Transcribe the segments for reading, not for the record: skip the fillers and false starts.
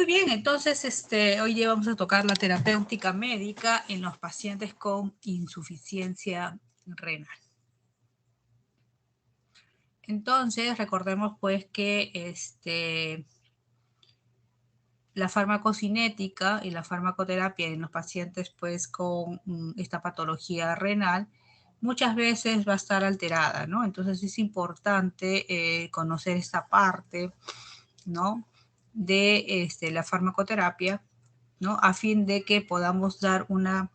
Muy bien, entonces hoy día vamos a tocar la terapéutica médica en los pacientes con insuficiencia renal. Entonces, recordemos pues que la farmacocinética y la farmacoterapia en los pacientes pues con esta patología renal muchas veces va a estar alterada, ¿no? Entonces es importante conocer esta parte, ¿no? De la farmacoterapia, ¿no? A fin de que podamos dar una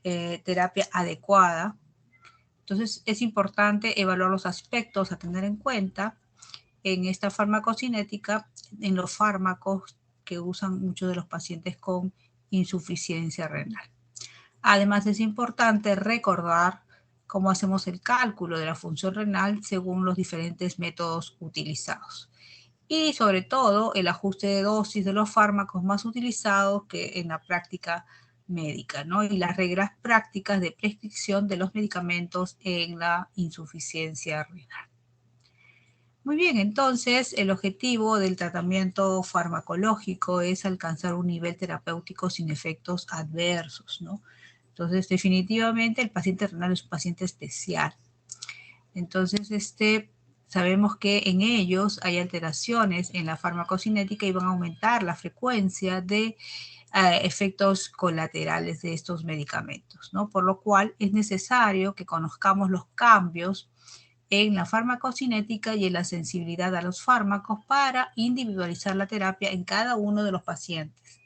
terapia adecuada. Entonces es importante evaluar los aspectos a tener en cuenta en esta farmacocinética, en los fármacos que usan muchos de los pacientes con insuficiencia renal. Además es importante recordar cómo hacemos el cálculo de la función renal según los diferentes métodos utilizados. Y sobre todo el ajuste de dosis de los fármacos más utilizados que en la práctica médica, ¿no? Y las reglas prácticas de prescripción de los medicamentos en la insuficiencia renal. Muy bien, entonces el objetivo del tratamiento farmacológico es alcanzar un nivel terapéutico sin efectos adversos, ¿no? Entonces, definitivamente el paciente renal es un paciente especial. Entonces, sabemos que en ellos hay alteraciones en la farmacocinética y van a aumentar la frecuencia de efectos colaterales de estos medicamentos, ¿no? Por lo cual es necesario que conozcamos los cambios en la farmacocinética y en la sensibilidad a los fármacos para individualizar la terapia en cada uno de los pacientes.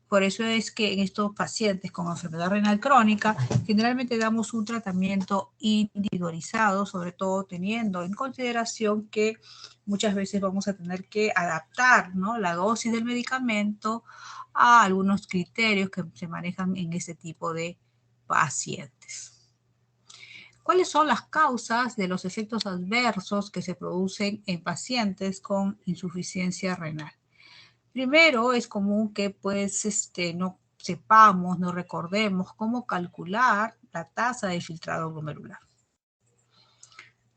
Por eso es que en estos pacientes con enfermedad renal crónica generalmente damos un tratamiento individualizado, sobre todo teniendo en consideración que muchas veces vamos a tener que adaptar, ¿no?, la dosis del medicamento a algunos criterios que se manejan en este tipo de pacientes. ¿Cuáles son las causas de los efectos adversos que se producen en pacientes con insuficiencia renal? Primero, es común que pues no sepamos, no recordemos cómo calcular la tasa de filtrado glomerular.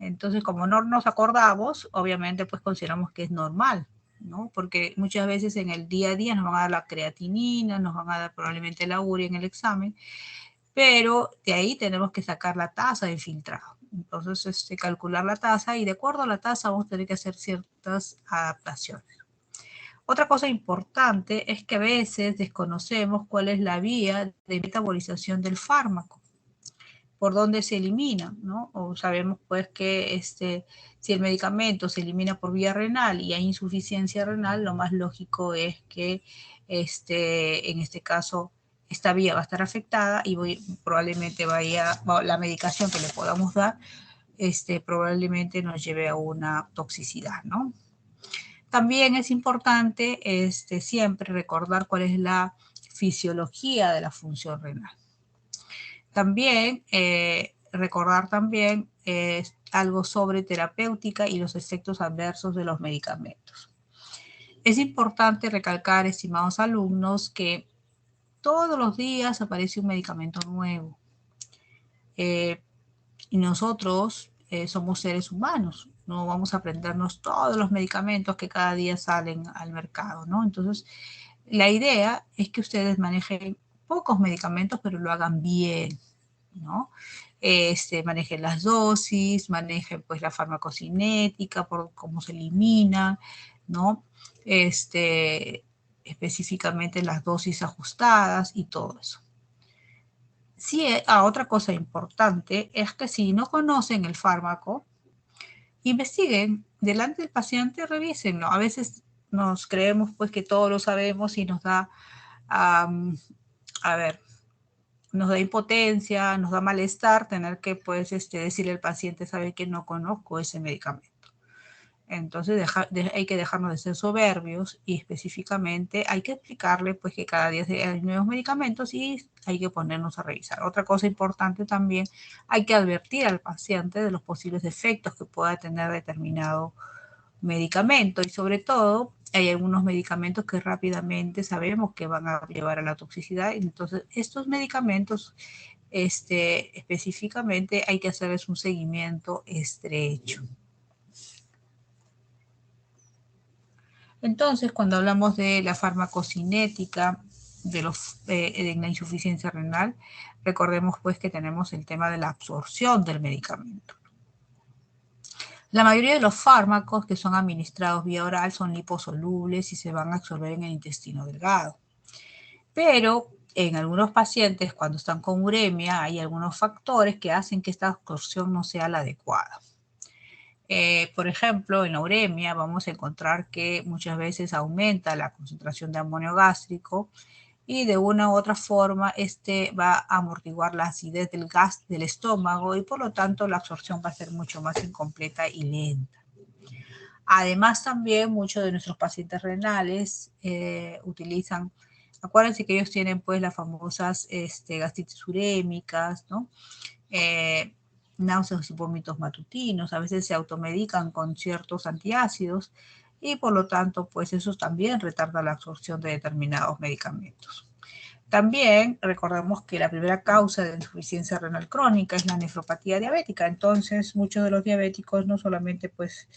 Entonces, como no nos acordamos, obviamente pues consideramos que es normal, ¿no? Porque muchas veces en el día a día nos van a dar la creatinina, nos van a dar probablemente la urea en el examen, pero de ahí tenemos que sacar la tasa de filtrado. Entonces, calcular la tasa y de acuerdo a la tasa vamos a tener que hacer ciertas adaptaciones. Otra cosa importante es que a veces desconocemos cuál es la vía de metabolización del fármaco, por dónde se elimina, ¿no? O sabemos pues que si el medicamento se elimina por vía renal y hay insuficiencia renal, lo más lógico es que en este caso esta vía va a estar afectada y probablemente la medicación que le podamos dar probablemente nos lleve a una toxicidad, ¿no? También es importante siempre recordar cuál es la fisiología de la función renal. También recordar también algo sobre terapéutica y los efectos adversos de los medicamentos. Es importante recalcar, estimados alumnos, que todos los días aparece un medicamento nuevo. Y nosotros somos seres humanos, no vamos a aprendernos todos los medicamentos que cada día salen al mercado, ¿no? Entonces, la idea es que ustedes manejen pocos medicamentos, pero lo hagan bien, ¿no? Manejen las dosis, manejen pues la farmacocinética, por cómo se elimina, ¿no? Específicamente las dosis ajustadas y todo eso. Sí, otra cosa importante es que si no conocen el fármaco, investiguen delante del paciente, revísenlo. A veces nos creemos pues que todo lo sabemos y nos da, nos da impotencia, nos da malestar tener que pues decirle al paciente, sabe que no conozco ese medicamento. Entonces hay que dejarnos de ser soberbios y específicamente hay que explicarle pues que cada día hay nuevos medicamentos y hay que ponernos a revisar. Otra cosa importante también, hay que advertir al paciente de los posibles efectos que pueda tener determinado medicamento y sobre todo hay algunos medicamentos que rápidamente sabemos que van a llevar a la toxicidad. Entonces estos medicamentos específicamente hay que hacerles un seguimiento estrecho. Entonces, cuando hablamos de la farmacocinética, de la insuficiencia renal, recordemos pues que tenemos el tema de la absorción del medicamento. La mayoría de los fármacos que son administrados vía oral son liposolubles y se van a absorber en el intestino delgado. Pero en algunos pacientes, cuando están con uremia, hay algunos factores que hacen que esta absorción no sea la adecuada. Por ejemplo, en la uremia vamos a encontrar que muchas veces aumenta la concentración de amonio gástrico y de una u otra forma este va a amortiguar la acidez del gas del estómago y por lo tanto la absorción va a ser mucho más incompleta y lenta. Además también muchos de nuestros pacientes renales utilizan, acuérdense que ellos tienen pues las famosas gastritis urémicas, ¿no? Náuseas y vómitos matutinos, a veces se automedican con ciertos antiácidos y por lo tanto pues eso también retarda la absorción de determinados medicamentos. También recordemos que la primera causa de insuficiencia renal crónica es la nefropatía diabética, entonces muchos de los diabéticos no solamente pues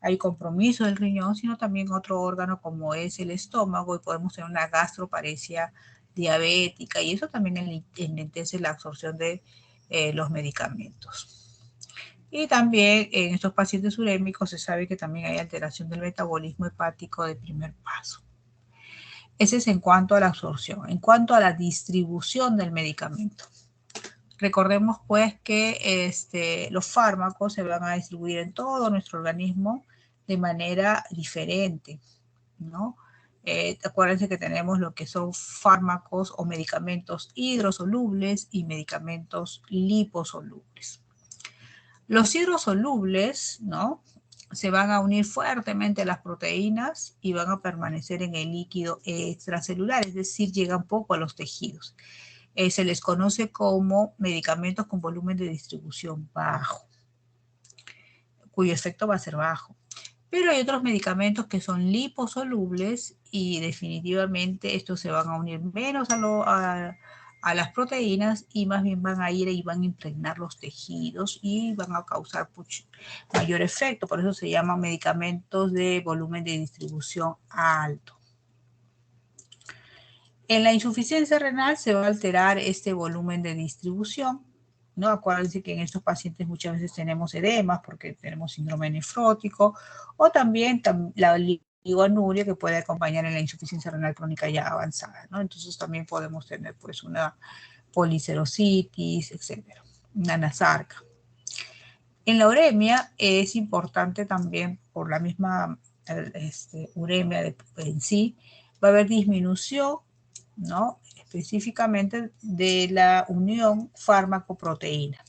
hay compromiso del riñón, sino también otro órgano como es el estómago y podemos tener una gastroparesia diabética y eso también enlentece la absorción de los medicamentos. Y también en estos pacientes urémicos se sabe que también hay alteración del metabolismo hepático de primer paso. Ese es en cuanto a la absorción. En cuanto a la distribución del medicamento. Recordemos pues que los fármacos se van a distribuir en todo nuestro organismo de manera diferente, ¿no? Acuérdense que tenemos lo que son fármacos o medicamentos hidrosolubles y medicamentos liposolubles. Los hidrosolubles, ¿no? Se van a unir fuertemente a las proteínas y van a permanecer en el líquido extracelular, es decir, llegan poco a los tejidos. Se les conoce como medicamentos con volumen de distribución bajo, cuyo efecto va a ser bajo. Pero hay otros medicamentos que son liposolubles y definitivamente estos se van a unir menos a las proteínas y más bien van a ir y van a impregnar los tejidos y van a causar mayor efecto. Por eso se llaman medicamentos de volumen de distribución alto. En la insuficiencia renal se va a alterar este volumen de distribución, ¿no? Acuérdense que en estos pacientes muchas veces tenemos edemas porque tenemos síndrome nefrótico o también la oligonuria que puede acompañar en la insuficiencia renal crónica ya avanzada, ¿no? Entonces también podemos tener pues una policerositis, etcétera, una nasarca. En la uremia es importante también por la misma uremia en sí, va a haber disminución, ¿no? Específicamente de la unión fármaco-proteína.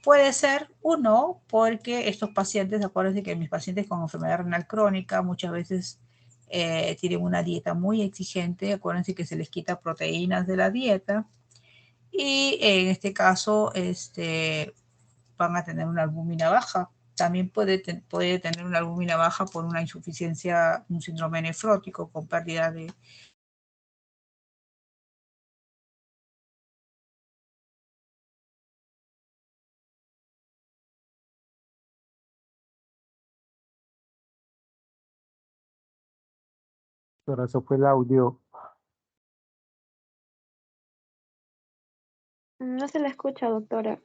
Puede ser uno porque estos pacientes, acuérdense que mis pacientes con enfermedad renal crónica muchas veces tienen una dieta muy exigente, acuérdense que se les quita proteínas de la dieta y en este caso van a tener una albúmina baja. También puede tener una albúmina baja por una insuficiencia, un síndrome nefrótico con pérdida de Pero eso fue el audio. No se la escucha, doctora.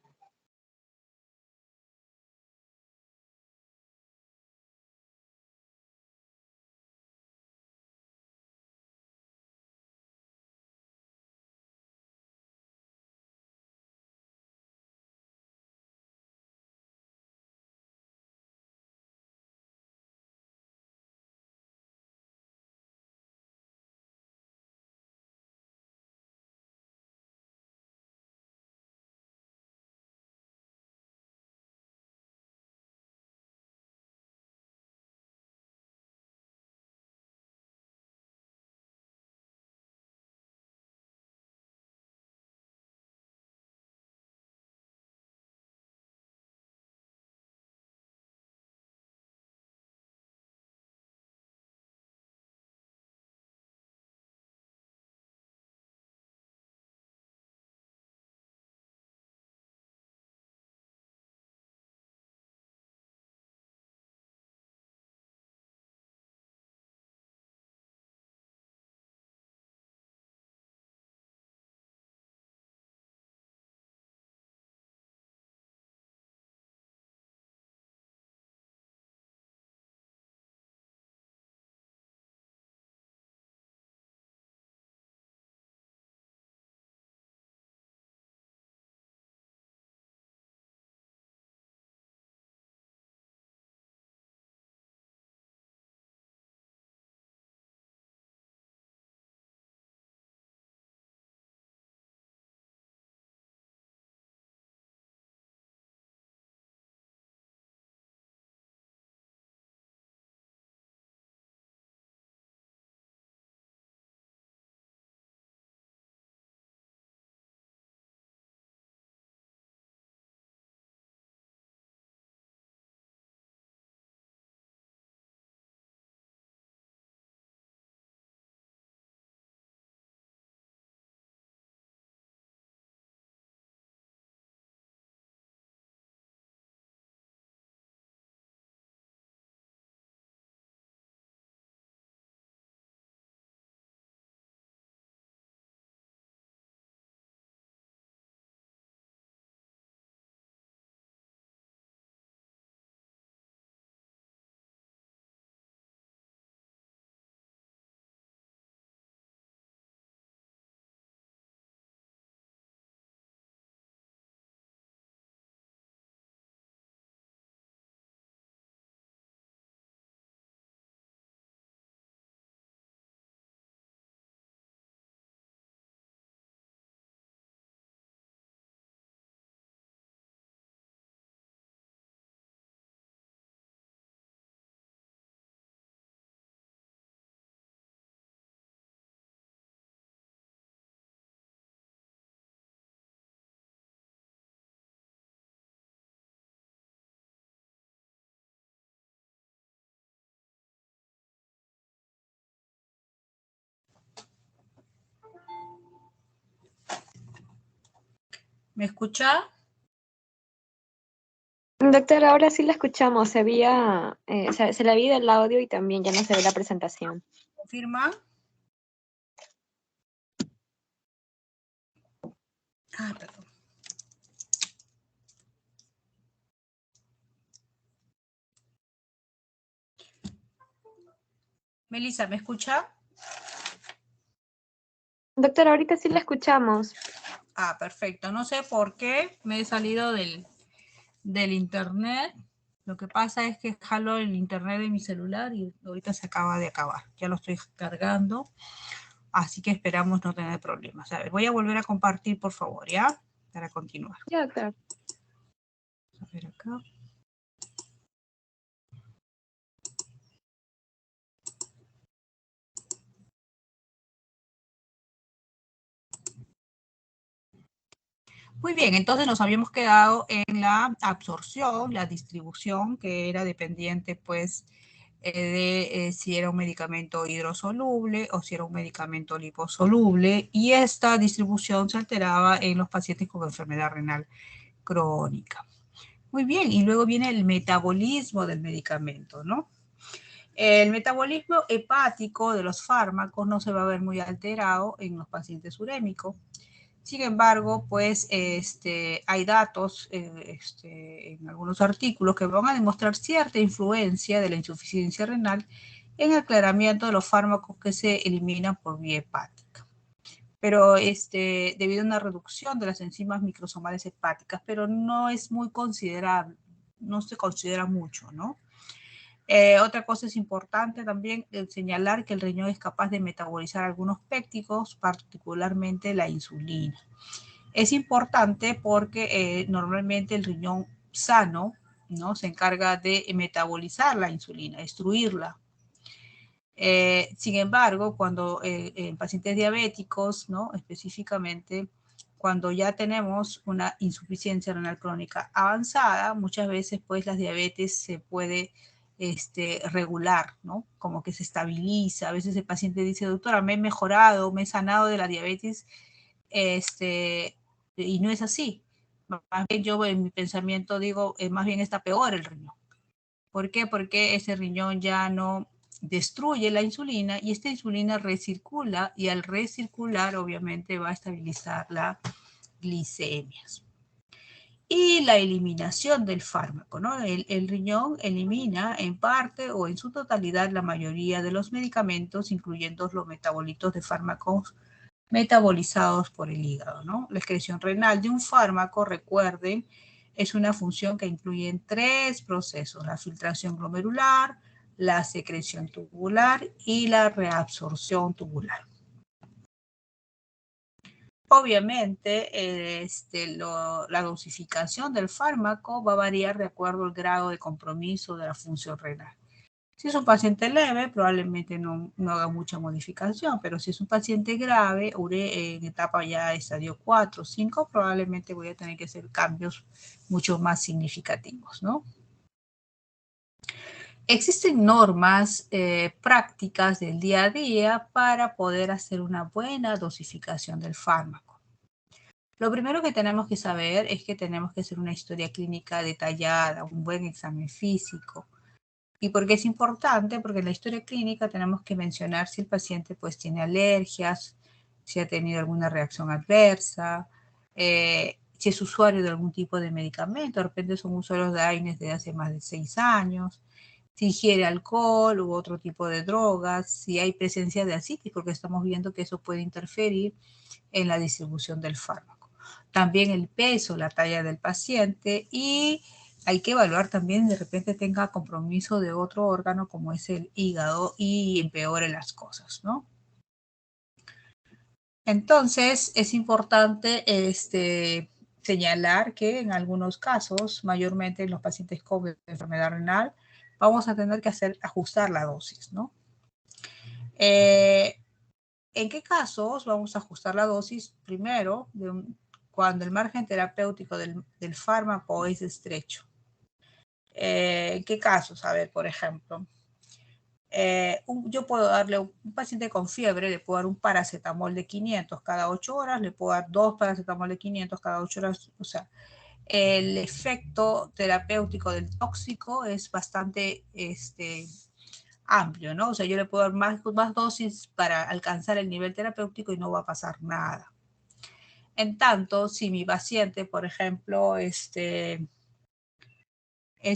¿Me escucha? Doctora, ahora sí la escuchamos. Se le había ido el audio y también ya no se ve la presentación. ¿Confirma? Ah, perdón. Melissa, ¿me escucha? Doctora, ahorita sí la escuchamos. Ah, perfecto. No sé por qué me he salido del internet. Lo que pasa es que jalo el internet de mi celular y ahorita se acaba de acabar. Ya lo estoy cargando, así que esperamos no tener problemas. A ver, voy a volver a compartir, por favor, ¿ya? Para continuar. Ya, doctora. A ver acá. Muy bien, entonces nos habíamos quedado en la absorción, la distribución, que era dependiente, pues, de si era un medicamento hidrosoluble o si era un medicamento liposoluble, y esta distribución se alteraba en los pacientes con enfermedad renal crónica. Muy bien, y luego viene el metabolismo del medicamento, ¿no? El metabolismo hepático de los fármacos no se va a ver muy alterado en los pacientes urémicos. Sin embargo, pues hay datos en algunos artículos que van a demostrar cierta influencia de la insuficiencia renal en el aclaramiento de los fármacos que se eliminan por vía hepática. Pero debido a una reducción de las enzimas microsomales hepáticas, pero no es muy considerable, no se considera mucho, ¿no? Otra cosa es importante también señalar que el riñón es capaz de metabolizar algunos péptidos, particularmente la insulina. Es importante porque normalmente el riñón sano, ¿no?, se encarga de metabolizar la insulina, destruirla. Sin embargo, cuando en pacientes diabéticos, ¿no?, específicamente, cuando ya tenemos una insuficiencia renal crónica avanzada, muchas veces pues la diabetes se puede regular, ¿no? Como que se estabiliza. A veces el paciente dice, doctora, me he mejorado, me he sanado de la diabetes, y no es así. Más bien yo en mi pensamiento digo, más bien está peor el riñón. ¿Por qué? Porque ese riñón ya no destruye la insulina y esta insulina recircula y al recircular obviamente va a estabilizar las glicemias. Y la eliminación del fármaco, ¿no? El riñón elimina en parte o en su totalidad la mayoría de los medicamentos, incluyendo los metabolitos de fármacos metabolizados por el hígado, ¿no? La excreción renal de un fármaco, recuerden, es una función que incluye 3 procesos: la filtración glomerular, la secreción tubular y la reabsorción tubular. Obviamente, la dosificación del fármaco va a variar de acuerdo al grado de compromiso de la función renal. Si es un paciente leve, probablemente no haga mucha modificación, pero si es un paciente grave, en etapa ya estadio 4 o 5, probablemente voy a tener que hacer cambios mucho más significativos, ¿no? Existen normas prácticas del día a día para poder hacer una buena dosificación del fármaco. Lo primero que tenemos que saber es que tenemos que hacer una historia clínica detallada, un buen examen físico. ¿Y por qué es importante? Porque en la historia clínica tenemos que mencionar si el paciente pues tiene alergias, si ha tenido alguna reacción adversa, si es usuario de algún tipo de medicamento, de repente son usuarios de AINES de hace más de 6 años, si ingiere alcohol u otro tipo de drogas, si hay presencia de ascitis, porque estamos viendo que eso puede interferir en la distribución del fármaco. También el peso, la talla del paciente, y hay que evaluar también de repente tenga compromiso de otro órgano como es el hígado y empeore las cosas, ¿no? Entonces es importante señalar que en algunos casos, mayormente en los pacientes con enfermedad renal, vamos a tener que ajustar la dosis, ¿no? ¿En qué casos vamos a ajustar la dosis? Primero, cuando el margen terapéutico del fármaco es estrecho. ¿En qué casos? A ver, por ejemplo, yo puedo darle a un paciente con fiebre, le puedo dar un paracetamol de 500 cada 8 horas, le puedo dar 2 paracetamol de 500 cada 8 horas, o sea, el efecto terapéutico del tóxico es bastante amplio, ¿no? O sea, yo le puedo dar más dosis para alcanzar el nivel terapéutico y no va a pasar nada. En tanto, si mi paciente, por ejemplo, es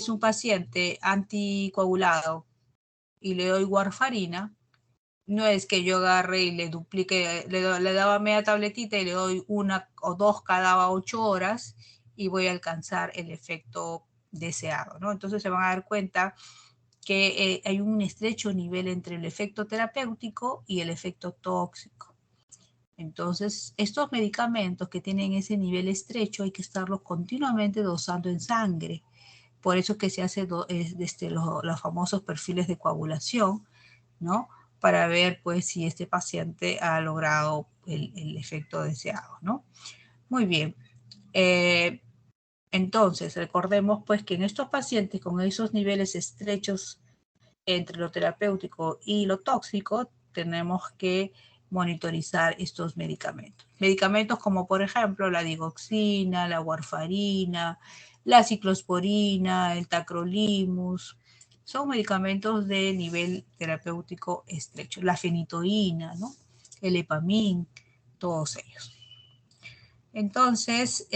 un paciente anticoagulado y le doy warfarina, no es que yo agarre y le duplique, le daba media tabletita y le doy 1 o 2 cada 8 horas y voy a alcanzar el efecto deseado, ¿no? Entonces se van a dar cuenta que hay un estrecho nivel entre el efecto terapéutico y el efecto tóxico. Entonces, estos medicamentos que tienen ese nivel estrecho hay que estarlos continuamente dosando en sangre. Por eso que se hace los famosos perfiles de coagulación, ¿no? Para ver, pues, si este paciente ha logrado el efecto deseado, ¿no? Muy bien. Entonces, recordemos, pues, que en estos pacientes con esos niveles estrechos entre lo terapéutico y lo tóxico, tenemos que monitorizar estos medicamentos. Medicamentos como, por ejemplo, la digoxina, la warfarina, la ciclosporina, el tacrolimus, son medicamentos de nivel terapéutico estrecho. La fenitoína, ¿no? El epamin, todos ellos. Entonces,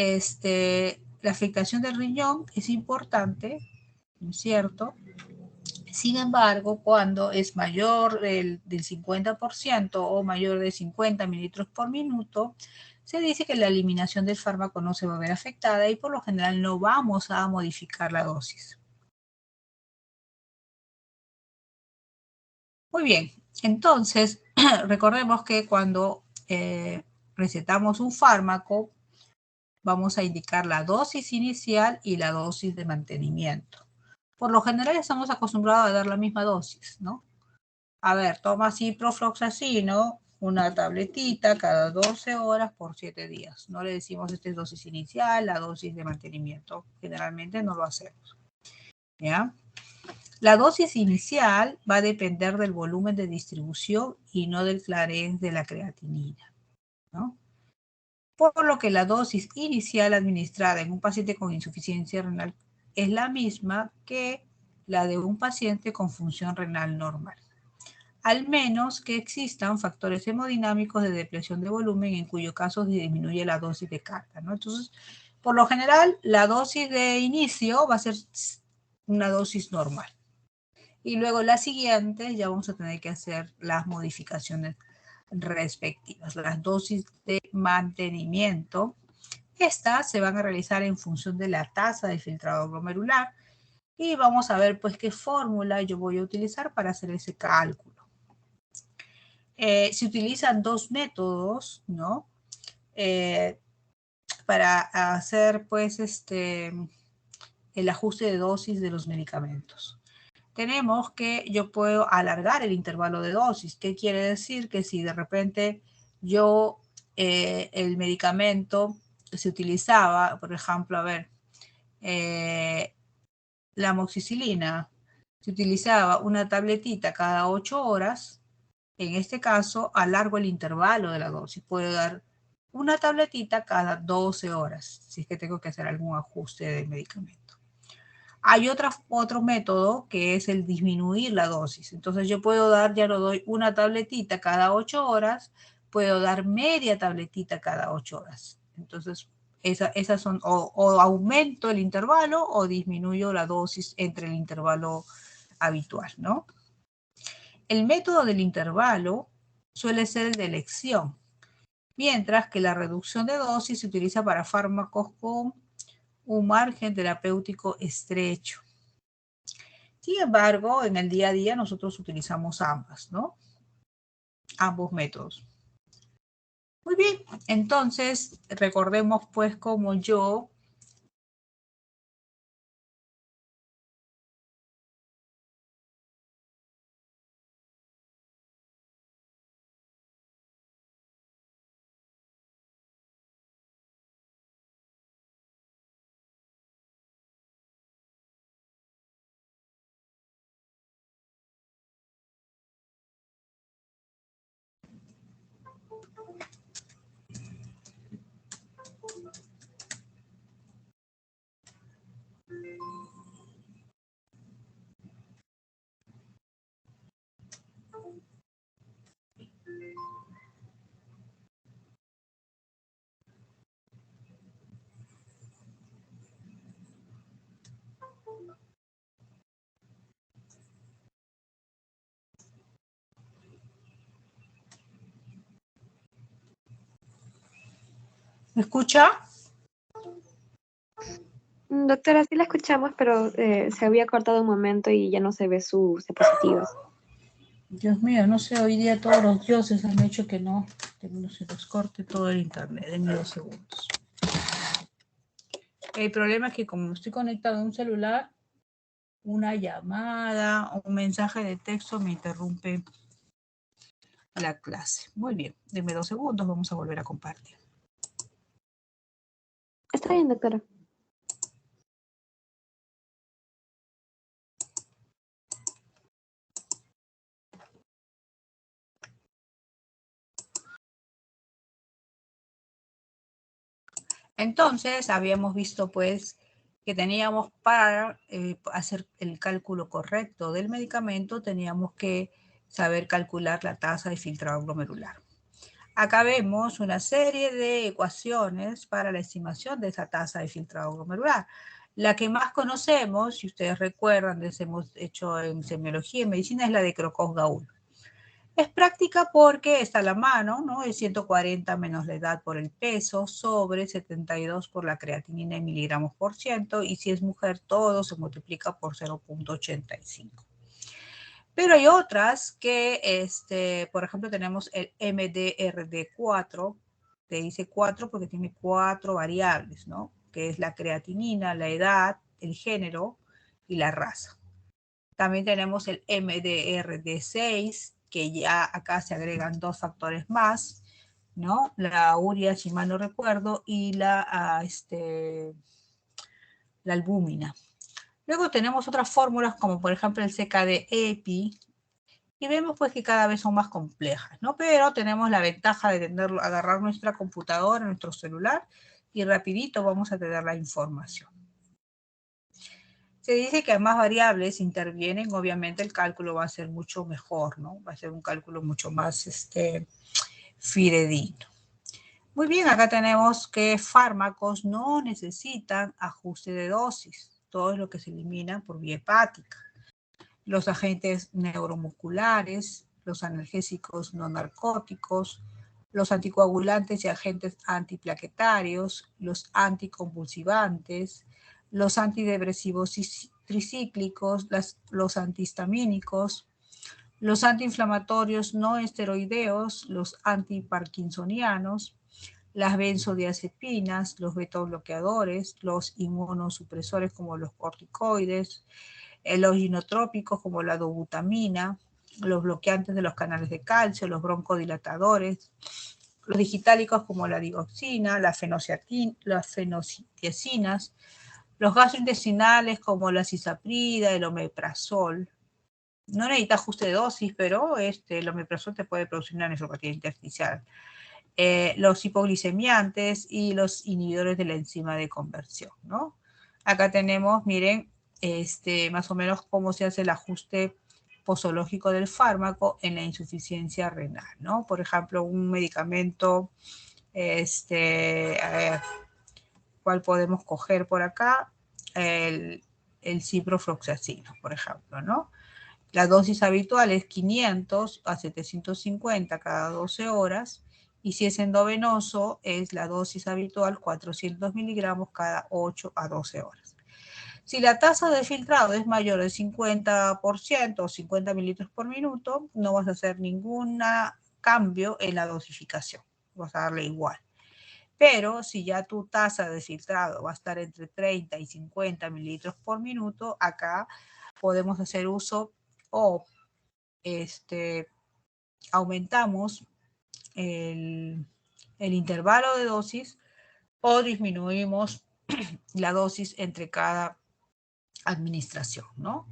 la afectación del riñón es importante, ¿no es cierto? Sin embargo, cuando es mayor del 50% o mayor de 50 mililitros por minuto, se dice que la eliminación del fármaco no se va a ver afectada y por lo general no vamos a modificar la dosis. Muy bien, entonces recordemos que cuando recetamos un fármaco, vamos a indicar la dosis inicial y la dosis de mantenimiento. Por lo general estamos acostumbrados a dar la misma dosis, ¿no? A ver, toma ciprofloxacino, una tabletita cada 12 horas por 7 días. No le decimos esta es dosis inicial, la dosis de mantenimiento. Generalmente no lo hacemos. ¿Ya? La dosis inicial va a depender del volumen de distribución y no del clarence de la creatinina, ¿no? Por lo que la dosis inicial administrada en un paciente con insuficiencia renal es la misma que la de un paciente con función renal normal, al menos que existan factores hemodinámicos de depresión de volumen, en cuyo caso se disminuye la dosis de carga, ¿no? Entonces, por lo general, la dosis de inicio va a ser una dosis normal. Y luego la siguiente ya vamos a tener que hacer las modificaciones respectivas. Las dosis de mantenimiento, estas se van a realizar en función de la tasa de filtrado glomerular y vamos a ver pues qué fórmula yo voy a utilizar para hacer ese cálculo. Se utilizan dos métodos, ¿no? Para hacer, pues, el ajuste de dosis de los medicamentos. Tenemos que yo puedo alargar el intervalo de dosis. ¿Qué quiere decir? Que si de repente el medicamento se utilizaba, por ejemplo, a ver, la amoxicilina, se utilizaba una tabletita cada 8 horas, en este caso, alargo el intervalo de la dosis. Puedo dar una tabletita cada 12 horas, si es que tengo que hacer algún ajuste de medicamento. Hay otro método que es el disminuir la dosis. Entonces yo puedo dar, ya no doy una tabletita cada 8 horas, puedo dar media tabletita cada 8 horas. Entonces, esas son, o aumento el intervalo o disminuyo la dosis entre el intervalo habitual, ¿no? El método del intervalo suele ser el de elección, mientras que la reducción de dosis se utiliza para fármacos con un margen terapéutico estrecho. Sin embargo, en el día a día nosotros utilizamos ambas, ¿no? Ambos métodos. Muy bien, entonces recordemos pues como yo ¿Me escucha? Doctora, sí la escuchamos, pero se había cortado un momento y ya no se ve sus diapositivas. Dios mío, no sé, hoy día todos los dioses han hecho que no se nos corte todo el internet en 2 segundos. El problema es que como estoy conectado a un celular, una llamada o un mensaje de texto me interrumpe la clase. Muy bien, denme 2 segundos, vamos a volver a compartir. Está bien, doctora. Entonces, habíamos visto pues que teníamos para hacer el cálculo correcto del medicamento, teníamos que saber calcular la tasa de filtrado glomerular. Acá vemos una serie de ecuaciones para la estimación de esa tasa de filtrado glomerular. La que más conocemos, si ustedes recuerdan, hemos hecho en semiología y medicina, es la de Crocos-Gaul. Es práctica porque está a la mano, ¿no? Es 140 menos la edad por el peso sobre 72 por la creatinina en miligramos por ciento, y si es mujer todo se multiplica por 0.85. Pero hay otras que, por ejemplo, tenemos el MDRD4, que dice 4 porque tiene 4 variables, ¿no? Que es la creatinina, la edad, el género y la raza. También tenemos el MDRD6, que ya acá se agregan 2 factores más, ¿no? La urea, si mal no recuerdo, y la albúmina. Luego tenemos otras fórmulas como por ejemplo el CKD-EPI, y vemos pues que cada vez son más complejas, ¿no? Pero tenemos la ventaja de agarrar nuestra computadora, nuestro celular, y rapidito vamos a tener la información. Se dice que a más variables intervienen, obviamente el cálculo va a ser mucho mejor, ¿no? Va a ser un cálculo mucho más fidedigno. Muy bien, acá tenemos que fármacos no necesitan ajuste de dosis. Todo es lo que se elimina por vía hepática. Los agentes neuromusculares, los analgésicos no narcóticos, los anticoagulantes y agentes antiplaquetarios, los anticonvulsivantes, los antidepresivos tricíclicos, los antihistamínicos, los antiinflamatorios no esteroideos, los antiparkinsonianos, las benzodiazepinas, los betabloqueadores, los inmunosupresores como los corticoides, los inotrópicos como la dobutamina, los bloqueantes de los canales de calcio, los broncodilatadores, los digitálicos como la digoxina, las fenocietiacinas, los gastrointestinales como la cisaprida, el omeprazol. No necesita ajuste de dosis, pero el omeprazol te puede producir una nefropatía intersticial. Los hipoglicemiantes y los inhibidores de la enzima de conversión, ¿no? Acá tenemos, miren, más o menos cómo se hace el ajuste posológico del fármaco en la insuficiencia renal, ¿no? Por ejemplo, un medicamento, a ver, ¿cuál podemos coger por acá? El ciprofloxacino, por ejemplo, ¿no? La dosis habitual es 500 a 750 cada 12 horas, y si es endovenoso, es la dosis habitual 400 miligramos cada 8 a 12 horas. Si la tasa de filtrado es mayor del 50% o 50 mililitros por minuto, no vas a hacer ningún cambio en la dosificación. Vas a darle igual. Pero si ya tu tasa de filtrado va a estar entre 30 y 50 mililitros por minuto, acá podemos hacer uso o aumentamos el intervalo de dosis o disminuimos la dosis entre cada administración, ¿no?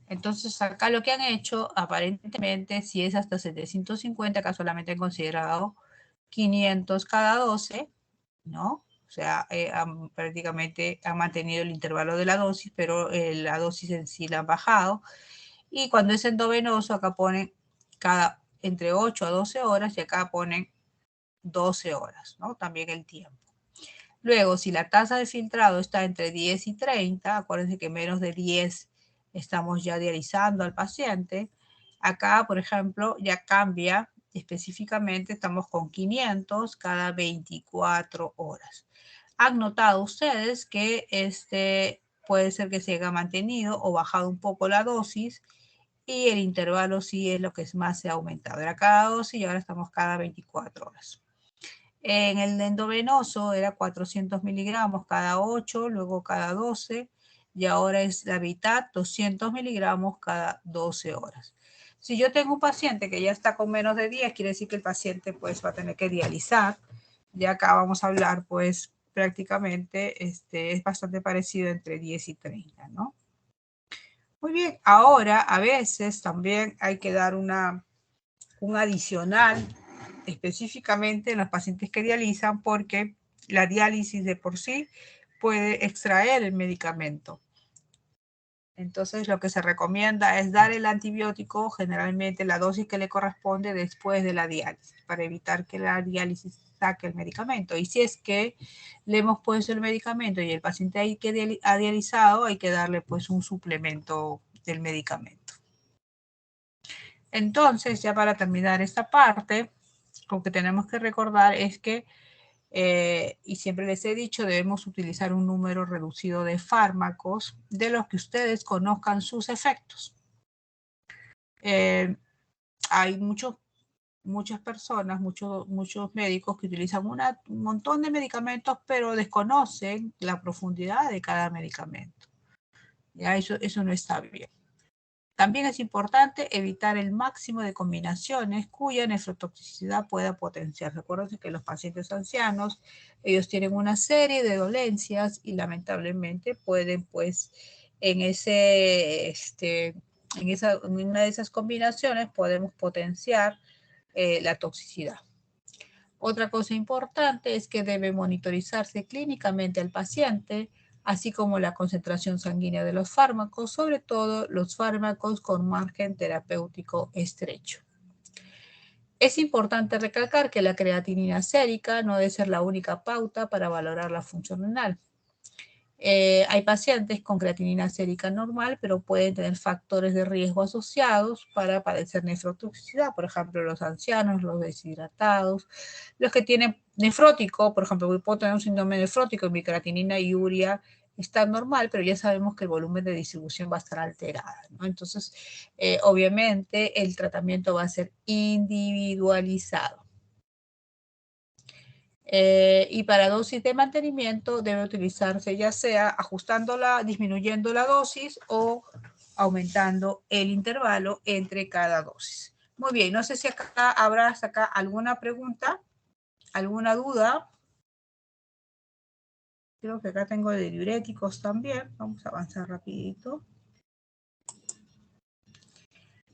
Entonces acá lo que han hecho, aparentemente, si es hasta 750, acá solamente han considerado 500 cada 12, ¿no? O sea, prácticamente han mantenido el intervalo de la dosis, pero la dosis en sí la han bajado. Y cuando es endovenoso, acá ponen entre 8 a 12 horas y acá ponen 12 horas, ¿no? También el tiempo. Luego, si la tasa de filtrado está entre 10 y 30, acuérdense que menos de 10 estamos ya dializando al paciente. Acá, por ejemplo, ya cambia específicamente, estamos con 500 cada 24 horas. Han notado ustedes que puede ser que se haya mantenido o bajado un poco la dosis y el intervalo sí es lo que más se ha aumentado. Era cada dosis y ahora estamos cada 24 horas. En el endovenoso era 400 miligramos cada 8, luego cada 12, y ahora es la mitad, 200 miligramos cada 12 horas. Si yo tengo un paciente que ya está con menos de 10, quiere decir que el paciente pues va a tener que dializar. Ya acá vamos a hablar pues prácticamente, es bastante parecido entre 10 y 30, ¿no? Muy bien, ahora a veces también hay que dar un adicional específicamente en los pacientes que dializan, porque la diálisis de por sí puede extraer el medicamento. Entonces lo que se recomienda es dar el antibiótico, generalmente la dosis que le corresponde después de la diálisis, para evitar que la diálisis saque el medicamento. Y si es que le hemos puesto el medicamento y el paciente ha dializado, hay que darle pues un suplemento del medicamento. Entonces, ya para terminar esta parte, lo que tenemos que recordar es que, y siempre les he dicho, debemos utilizar un número reducido de fármacos de los que ustedes conozcan sus efectos. Hay muchas personas, muchos médicos que utilizan un montón de medicamentos, pero desconocen la profundidad de cada medicamento. Ya eso no está bien. También es importante evitar el máximo de combinaciones cuya nefrotoxicidad pueda potenciar. Recuerden que los pacientes ancianos, ellos tienen una serie de dolencias y lamentablemente pueden, pues, en una de esas combinaciones podemos potenciar la toxicidad. Otra cosa importante es que debe monitorizarse clínicamente al paciente, así como la concentración sanguínea de los fármacos, sobre todo los fármacos con margen terapéutico estrecho. Es importante recalcar que la creatinina sérica no debe ser la única pauta para valorar la función renal. Hay pacientes con creatinina sérica normal, pero pueden tener factores de riesgo asociados para padecer nefrotoxicidad, por ejemplo, los ancianos, los deshidratados, los que tienen nefrótico, por ejemplo, puedo tener un síndrome nefrótico y mi creatinina y urea está normal, pero ya sabemos que el volumen de distribución va a estar alterado, ¿no? Entonces, obviamente, el tratamiento va a ser individualizado. Y para dosis de mantenimiento debe utilizarse ya sea ajustándola, disminuyendo la dosis o aumentando el intervalo entre cada dosis. Muy bien, no sé si acá habrá hasta acá alguna pregunta, alguna duda. Creo que acá tengo de diuréticos también. Vamos a avanzar rapidito.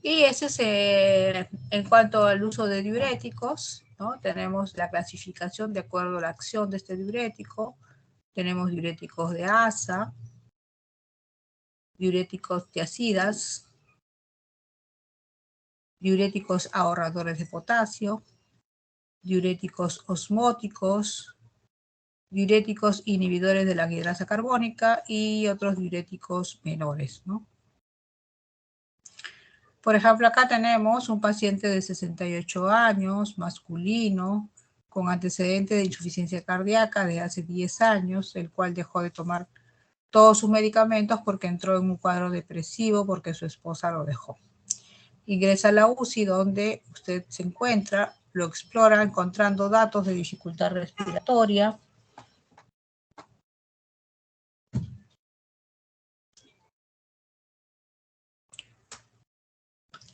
Y ese es en cuanto al uso de diuréticos, ¿no? Tenemos la clasificación de acuerdo a la acción de este diurético. Tenemos diuréticos de asa, diuréticos tiacidas, diuréticos ahorradores de potasio, diuréticos osmóticos, diuréticos inhibidores de la anhidrasa carbónica y otros diuréticos menores, ¿no? Por ejemplo, acá tenemos un paciente de 68 años, masculino, con antecedente de insuficiencia cardíaca de hace 10 años, el cual dejó de tomar todos sus medicamentos porque entró en un cuadro depresivo porque su esposa lo dejó. Ingresa a la UCI donde usted se encuentra, lo explora encontrando datos de dificultad respiratoria,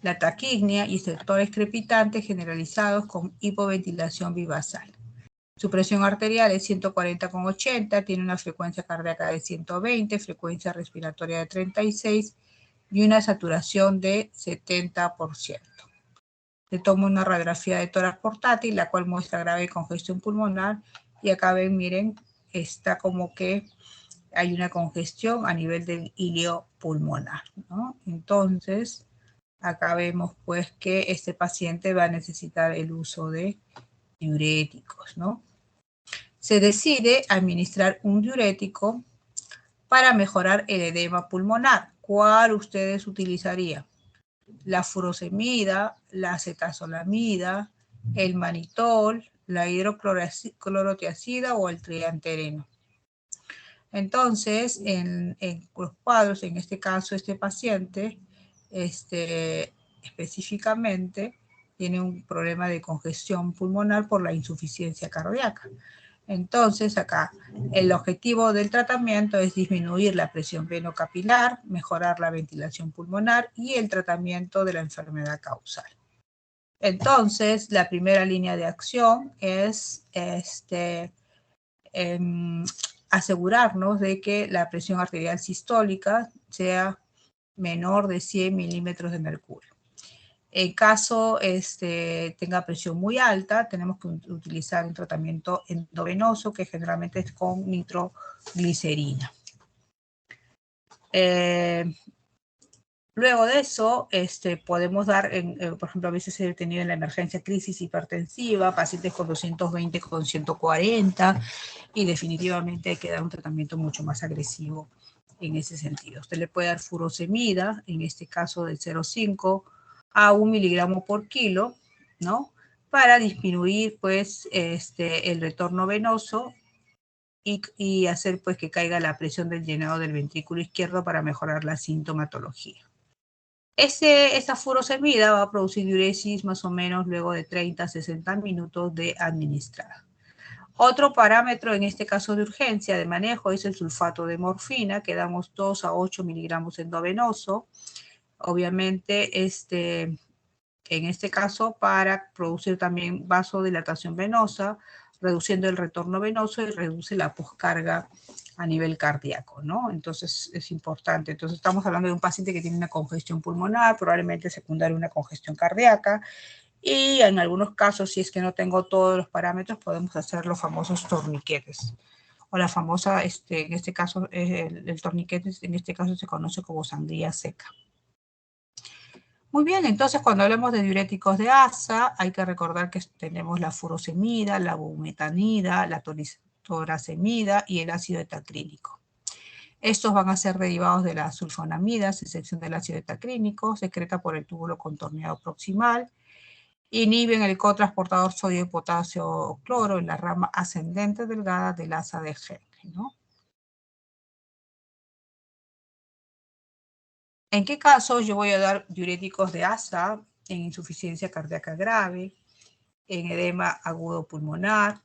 la taquignia y sectores crepitantes generalizados con hipoventilación bivasal. Su presión arterial es 140/80, tiene una frecuencia cardíaca de 120, frecuencia respiratoria de 36 y una saturación de 70%. Se toma una radiografía de tórax portátil, la cual muestra grave congestión pulmonar, y acá ven, miren, está como que hay una congestión a nivel del hilio pulmonar, ¿no? Entonces, acá vemos pues que este paciente va a necesitar el uso de diuréticos, ¿no? Se decide administrar un diurético para mejorar el edema pulmonar. ¿Cuál ustedes utilizarían? La furosemida, la acetazolamida, el manitol, la hidroclorotiazida o el triantereno. Entonces, en los cuadros, en este caso, este paciente, específicamente, tiene un problema de congestión pulmonar por la insuficiencia cardíaca. Entonces, acá, el objetivo del tratamiento es disminuir la presión venocapilar, mejorar la ventilación pulmonar y el tratamiento de la enfermedad causal. Entonces, la primera línea de acción es asegurarnos de que la presión arterial sistólica sea menor de 100 milímetros de mercurio. En caso tenga presión muy alta, tenemos que utilizar un tratamiento endovenoso que generalmente es con nitroglicerina. Luego de eso, podemos dar, por ejemplo, a veces he tenido en la emergencia crisis hipertensiva, pacientes con 220 con 140, y definitivamente hay que dar un tratamiento mucho más agresivo en ese sentido. Usted le puede dar furosemida, en este caso de 0,5 a 1 miligramo por kilo, ¿no? Para disminuir, pues, el retorno venoso y hacer, pues, que caiga la presión del llenado del ventrículo izquierdo para mejorar la sintomatología. Esa furosemida va a producir diuresis más o menos luego de 30 a 60 minutos de administrada. Otro parámetro en este caso de urgencia de manejo es el sulfato de morfina, que damos 2 a 8 miligramos endovenoso. Obviamente, en este caso para producir también vasodilatación venosa, reduciendo el retorno venoso y reduce la poscarga a nivel cardíaco, ¿no? Entonces es importante. Entonces estamos hablando de un paciente que tiene una congestión pulmonar, probablemente secundaria a una congestión cardíaca, y en algunos casos, si es que no tengo todos los parámetros, podemos hacer los famosos torniquetes. O la famosa, en este caso, el torniquete en este caso se conoce como sangría seca. Muy bien, entonces cuando hablamos de diuréticos de asa, hay que recordar que tenemos la furosemida, la bumetanida, la toracemida y el ácido etacrínico. Estos van a ser derivados de las sulfonamidas, excepción del ácido etacrínico, secreta por el túbulo contorneado proximal. Inhiben el cotransportador sodio y potasio cloro en la rama ascendente delgada del asa de Henle, ¿no? ¿En qué caso yo voy a dar diuréticos de asa? En insuficiencia cardíaca grave, en edema agudo pulmonar,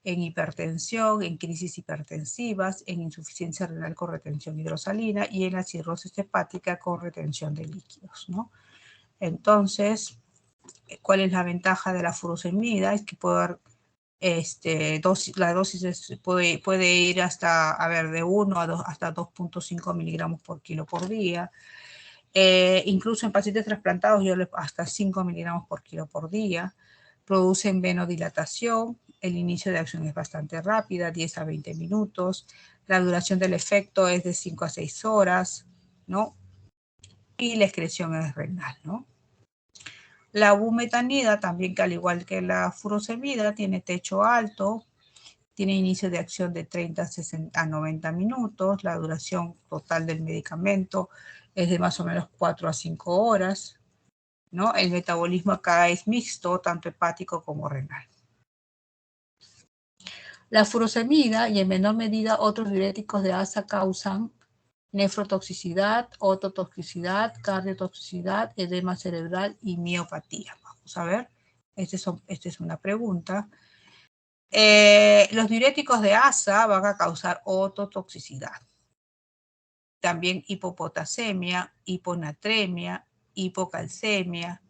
en hipertensión, en crisis hipertensivas, en insuficiencia renal con retención hidrosalina y en la cirrosis hepática con retención de líquidos, ¿no? Entonces, ¿cuál es la ventaja de la furosemida? Es que puede dar, la dosis puede ir hasta, a ver, de 1 a 2, hasta 2.5 miligramos por kilo por día. Incluso en pacientes trasplantados, hasta 5 miligramos por kilo por día. Producen venodilatación. El inicio de acción es bastante rápida, 10 a 20 minutos. La duración del efecto es de 5 a 6 horas, ¿no? Y la excreción es renal, ¿no? La bumetanida, también que al igual que la furosemida, tiene techo alto, tiene inicio de acción de 30 a 90 minutos, la duración total del medicamento es de más o menos 4 a 5 horas, ¿no? El metabolismo acá es mixto, tanto hepático como renal. La furosemida y en menor medida otros diuréticos de asa causan nefrotoxicidad, ototoxicidad, cardiotoxicidad, edema cerebral y miopatía. Vamos a ver, esta es una pregunta. Los diuréticos de asa van a causar ototoxicidad. También hipopotasemia, hiponatremia, hipocalcemia,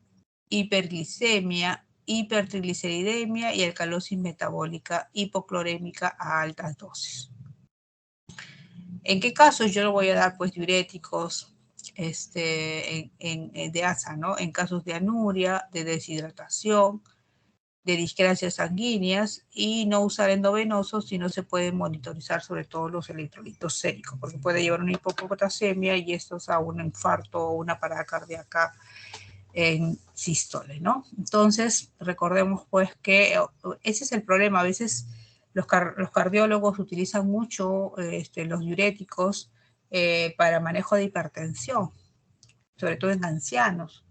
hiperglicemia, hipertrigliceridemia y alcalosis metabólica hipoclorémica a altas dosis. ¿En qué casos yo le voy a dar pues diuréticos de ASA, ¿no? En casos de anuria, de deshidratación, de discrasias sanguíneas, y no usar endovenosos si no se puede monitorizar sobre todo los electrolitos séricos, porque puede llevar una hipopotasemia y esto es a un infarto o una parada cardíaca en sístole, ¿no? Entonces, recordemos pues que ese es el problema. A veces los cardiólogos utilizan mucho los diuréticos para manejo de hipertensión, sobre todo en ancianos.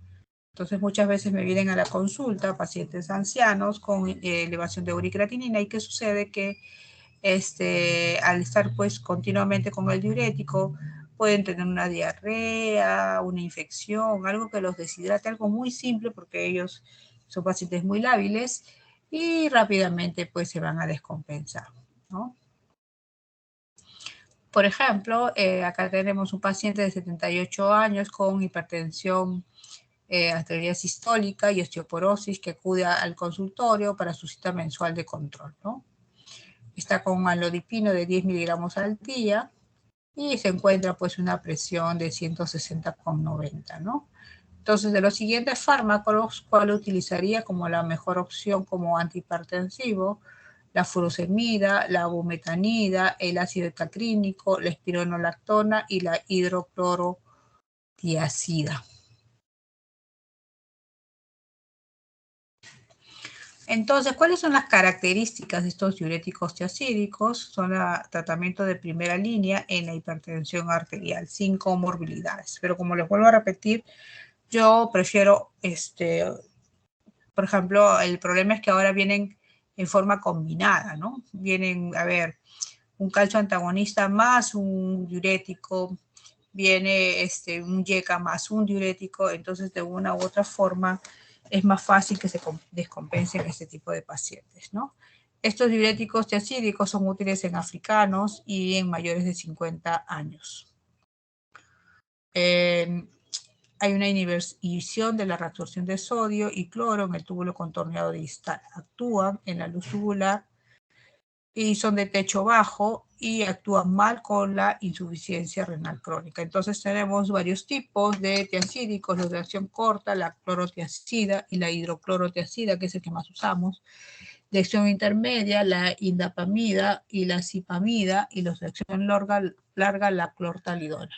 Entonces, muchas veces me vienen a la consulta pacientes ancianos con elevación de uricreatinina. ¿Y qué sucede? Que al estar pues continuamente con el diurético, pueden tener una diarrea, una infección, algo que los deshidrate, algo muy simple porque ellos son pacientes muy lábiles y rápidamente pues se van a descompensar, ¿no? Por ejemplo, acá tenemos un paciente de 78 años con hipertensión arterial sistólica y osteoporosis que acude al consultorio para su cita mensual de control, ¿no? Está con un amlodipino de 10 miligramos al día y se encuentra pues una presión de 160,90, ¿no? Entonces, de los siguientes fármacos, ¿cuál utilizaría como la mejor opción como antihipertensivo? La furosemida, la bumetanida, el ácido heptacrínico, la espironolactona y la hidroclorotiazida. Entonces, ¿cuáles son las características de estos diuréticos tiazídicos? Son el tratamiento de primera línea en la hipertensión arterial, sin comorbilidades. Pero como les vuelvo a repetir, yo prefiero, por ejemplo, el problema es que ahora vienen en forma combinada, ¿no? Vienen, a ver, un calcio antagonista más un diurético, viene un YECA más un diurético, entonces de una u otra forma es más fácil que se descompensen este tipo de pacientes, ¿no? Estos diuréticos tiazídicos son útiles en africanos y en mayores de 50 años. Hay una inhibición de la reabsorción de sodio y cloro en el túbulo contorneado distal. Actúan en la luz tubular y son de techo bajo y actúan mal con la insuficiencia renal crónica. Entonces tenemos varios tipos de tiazídicos, los de acción corta, la clorotiazida y la hidroclorotiazida, que es el que más usamos. De acción intermedia, la indapamida y la cipamida, y los de acción larga la clortalidona.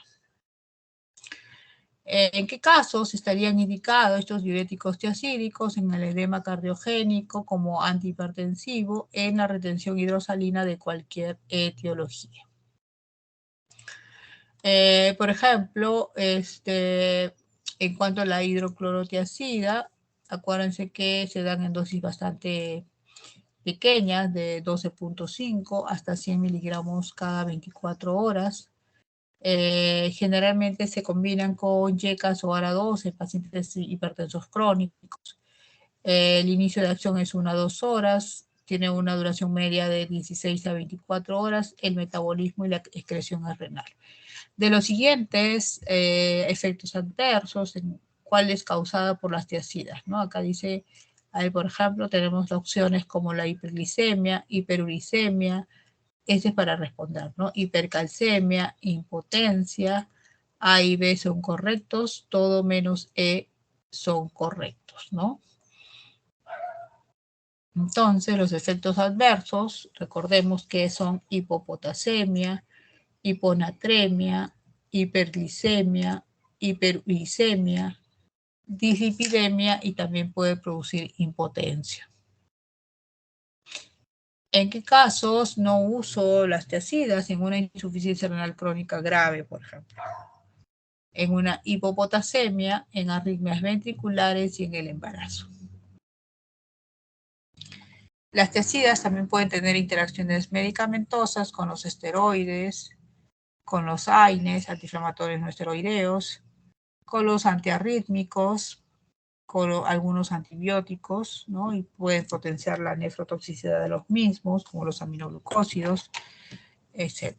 ¿En qué casos estarían indicados estos diuréticos tiazídicos? En el edema cardiogénico como antihipertensivo, en la retención hidrosalina de cualquier etiología. Por ejemplo, en cuanto a la hidroclorotiazida, acuérdense que se dan en dosis bastante pequeñas, de 12,5 hasta 100 miligramos cada 24 horas. Generalmente se combinan con YECAS o ARA2 en pacientes hipertensos crónicos. El inicio de acción es 1 a 2 horas, tiene una duración media de 16 a 24 horas, el metabolismo y la excreción es renal. De los siguientes efectos adversos, ¿cuál es causada por las tiazidas? ¿No? Acá dice, ahí por ejemplo, tenemos opciones como la hiperglicemia, hiperuricemia. Este es para responder, ¿no? Hipercalcemia, impotencia, A y B son correctos, todo menos E son correctos, ¿no? Entonces, los efectos adversos, recordemos que son hipopotasemia, hiponatremia, hiperglicemia, hiperuricemia, dislipidemia y también puede producir impotencia. ¿En qué casos no uso las tiazidas? En una insuficiencia renal crónica grave, por ejemplo. En una hipopotasemia, en arritmias ventriculares y en el embarazo. Las tiazidas también pueden tener interacciones medicamentosas con los esteroides, con los AINES, antiinflamatorios no esteroideos, con los antiarrítmicos, con algunos antibióticos, ¿no? Y pueden potenciar la nefrotoxicidad de los mismos, como los aminoglucósidos, etc.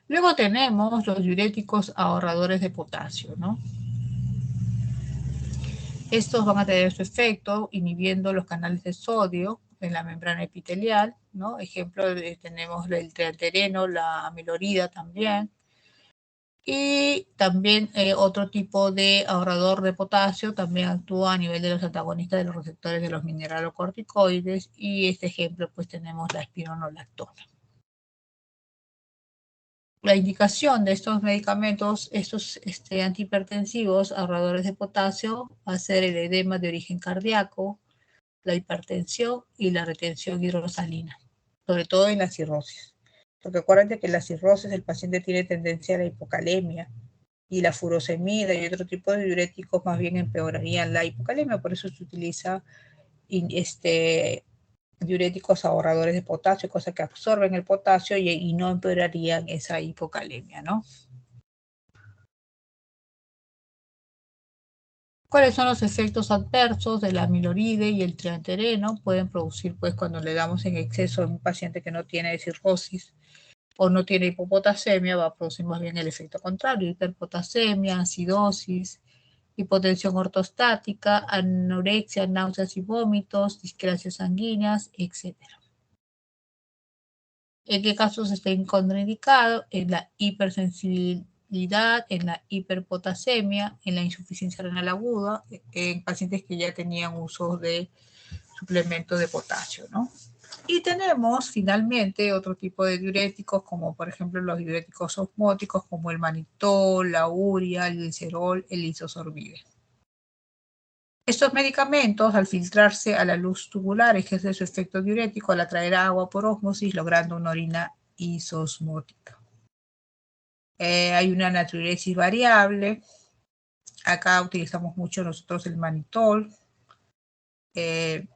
Luego tenemos los diuréticos ahorradores de potasio, ¿no? Estos van a tener su efecto inhibiendo los canales de sodio en la membrana epitelial, ¿no? Ejemplo, tenemos el triantereno, la amilorida también. Y también otro tipo de ahorrador de potasio también actúa a nivel de los antagonistas de los receptores de los mineralocorticoides, y este ejemplo pues tenemos la espironolactona. La indicación de estos medicamentos, estos antihipertensivos ahorradores de potasio, va a ser el edema de origen cardíaco, la hipertensión y la retención hidrosalina, sobre todo en la cirrosis. Porque acuérdense que en la cirrosis el paciente tiene tendencia a la hipocalemia, y la furosemida y otro tipo de diuréticos más bien empeorarían la hipocalemia. Por eso se utiliza diuréticos ahorradores de potasio, cosa que absorben el potasio y no empeorarían esa hipocalemia, ¿no? ¿Cuáles son los efectos adversos del amiloride y el triantereno? Pueden producir, pues, cuando le damos en exceso a un paciente que no tiene cirrosis o no tiene hipopotasemia, va a producir más bien el efecto contrario: hiperpotasemia, acidosis, hipotensión ortostática, anorexia, náuseas y vómitos, discrasias sanguíneas, etc. ¿En qué casos está contraindicado? En la hipersensibilidad, en la hiperpotasemia, en la insuficiencia renal aguda, en pacientes que ya tenían uso de suplemento de potasio, ¿no? Y tenemos finalmente otro tipo de diuréticos, como por ejemplo los diuréticos osmóticos, como el manitol, la urea, el glicerol, el isosorbide. Estos medicamentos, al filtrarse a la luz tubular, ejercen su efecto diurético al atraer agua por ósmosis, logrando una orina isosmótica. Hay una natriuresis variable. Acá utilizamos mucho nosotros el manitol. Se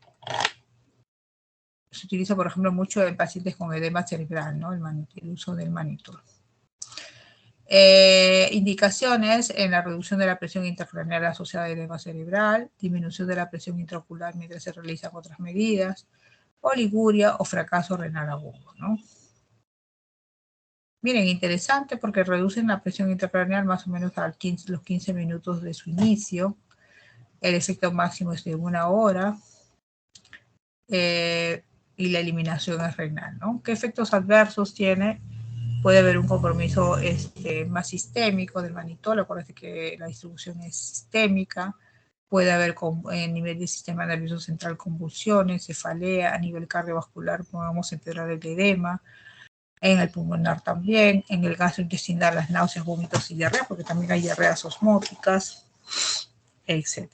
utiliza, por ejemplo, mucho en pacientes con edema cerebral, ¿no? El uso del manitol. Indicaciones en la reducción de la presión intracraneal asociada a edema cerebral, disminución de la presión intraocular mientras se realizan otras medidas, oliguria o fracaso renal agudo, ¿no? Miren, interesante porque reducen la presión intracraneal más o menos a los 15 minutos de su inicio. El efecto máximo es de 1 hora. Y la eliminación es renal, ¿no? ¿Qué efectos adversos tiene? Puede haber un compromiso más sistémico del manitol. Acuérdense que la distribución es sistémica. Puede haber en nivel del sistema nervioso central convulsiones, cefalea. A nivel cardiovascular podemos empeorar el edema. En el pulmonar también. En el gastrointestinal las náuseas, vómitos y diarrea, porque también hay diarreas osmóticas, etc.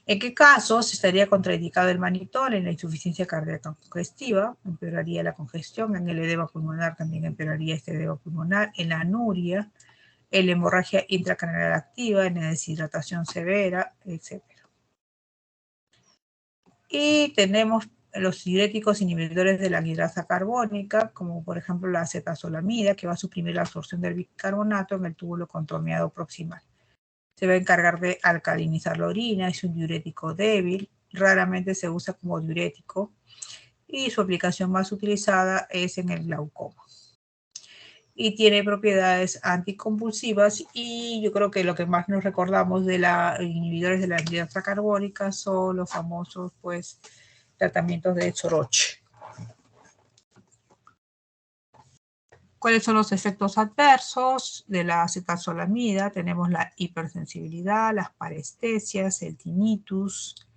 ¿En qué casos estaría contraindicado el manitol? En la insuficiencia cardíaca congestiva, empeoraría la congestión. En el edema pulmonar también empeoraría este edema pulmonar. En la anuria, en la hemorragia intracraneal activa, en la deshidratación severa, etc. Y tenemos los diuréticos inhibidores de la anhidrasa carbónica, como por ejemplo la acetazolamida, que va a suprimir la absorción del bicarbonato en el túbulo contomeado proximal. Se va a encargar de alcalinizar la orina, es un diurético débil, raramente se usa como diurético y su aplicación más utilizada es en el glaucoma. Y tiene propiedades anticonvulsivas, y yo creo que lo que más nos recordamos de los inhibidores de la anhidrasa carbónica son los famosos, pues, tratamientos de Soroche. ¿Cuáles son los efectos adversos de la acetazolamida? Tenemos la hipersensibilidad, las parestesias, el tinnitus,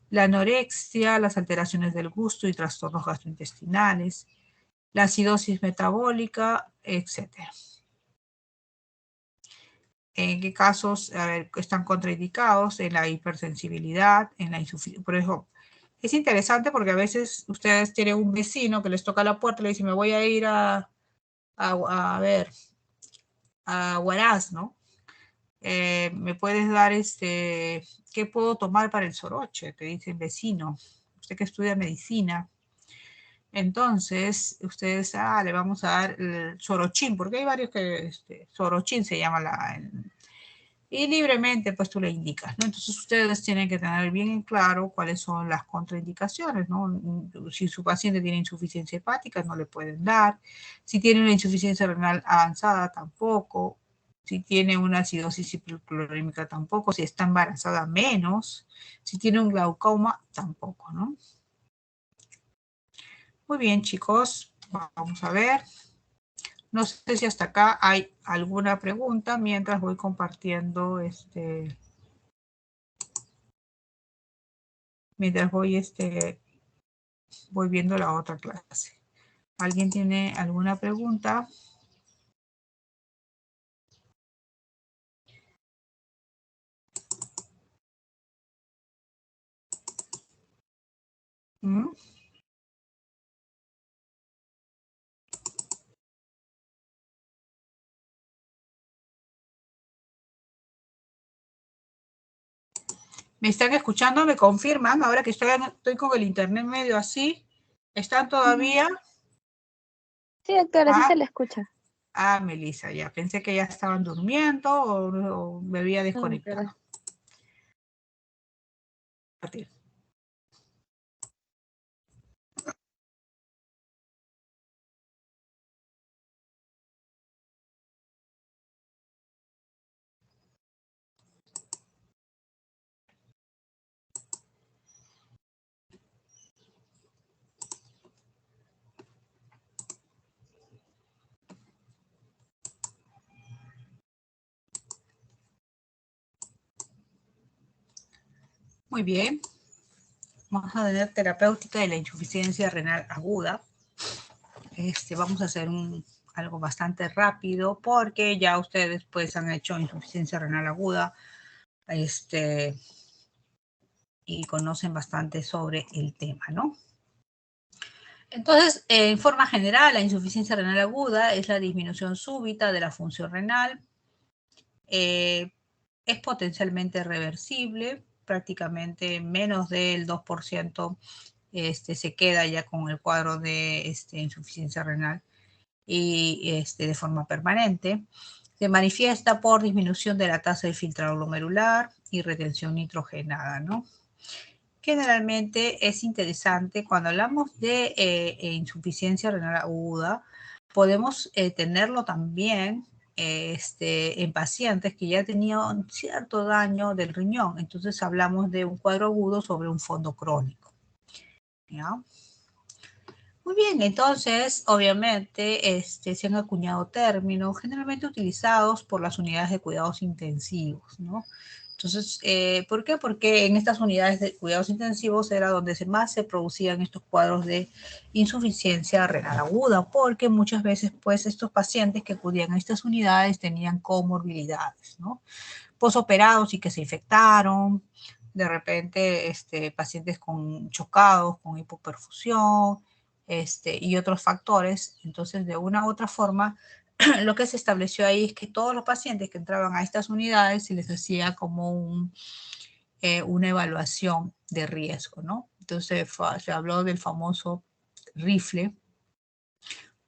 la anorexia, las alteraciones del gusto y trastornos gastrointestinales, la acidosis metabólica, etc. ¿En qué casos están contraindicados? En la hipersensibilidad, en la insuficiencia. Por ejemplo, es interesante porque a veces ustedes tienen un vecino que les toca la puerta y le dice: me voy a ir a Huaraz, ¿no? ¿Me puedes dar qué puedo tomar para el soroche? Te dice el vecino, usted que estudia medicina. Entonces, ustedes, le vamos a dar el sorochín, porque hay varios que, sorochín se llama y libremente, pues tú le indicas, ¿no? Entonces, ustedes tienen que tener bien en claro cuáles son las contraindicaciones, ¿no? Si su paciente tiene insuficiencia hepática, no le pueden dar. Si tiene una insuficiencia renal avanzada, tampoco. Si tiene una acidosis hiperclorímica, tampoco. Si está embarazada, menos. Si tiene un glaucoma, tampoco, ¿no? Muy bien, chicos. Vamos a ver. No sé si hasta acá hay alguna pregunta mientras voy compartiendo mientras voy viendo la otra clase. ¿Alguien tiene alguna pregunta? ¿Mm? ¿Me están escuchando? ¿Me confirman? Ahora que estoy con el internet medio así. ¿Están todavía? Sí, doctora, sí se le escucha. Melissa, ya. Pensé que ya estaban durmiendo o me había desconectado. Muy bien. Vamos a ver terapéutica de la insuficiencia renal aguda. Vamos a hacer algo bastante rápido porque ya ustedes pues han hecho insuficiencia renal aguda y conocen bastante sobre el tema, ¿no? Entonces, en forma general, la insuficiencia renal aguda es la disminución súbita de la función renal. Es potencialmente reversible, prácticamente menos del 2% se queda ya con el cuadro de insuficiencia renal y de forma permanente. Se manifiesta por disminución de la tasa de filtrado glomerular y retención nitrogenada, ¿no? Generalmente es interesante cuando hablamos de insuficiencia renal aguda, podemos tenerlo también en pacientes que ya tenían cierto daño del riñón. Entonces hablamos de un cuadro agudo sobre un fondo crónico. ¿Ya? Muy bien, entonces obviamente se han acuñado términos generalmente utilizados por las unidades de cuidados intensivos, ¿no? Entonces, ¿por qué? Porque en estas unidades de cuidados intensivos era donde más se producían estos cuadros de insuficiencia renal aguda, porque muchas veces, pues, estos pacientes que acudían a estas unidades tenían comorbilidades, ¿no? Posoperados y que se infectaron, de repente, pacientes chocados, con hipoperfusión, y otros factores. Entonces, de una u otra forma, lo que se estableció ahí es que todos los pacientes que entraban a estas unidades se les hacía como una evaluación de riesgo, ¿no? Entonces se habló del famoso rifle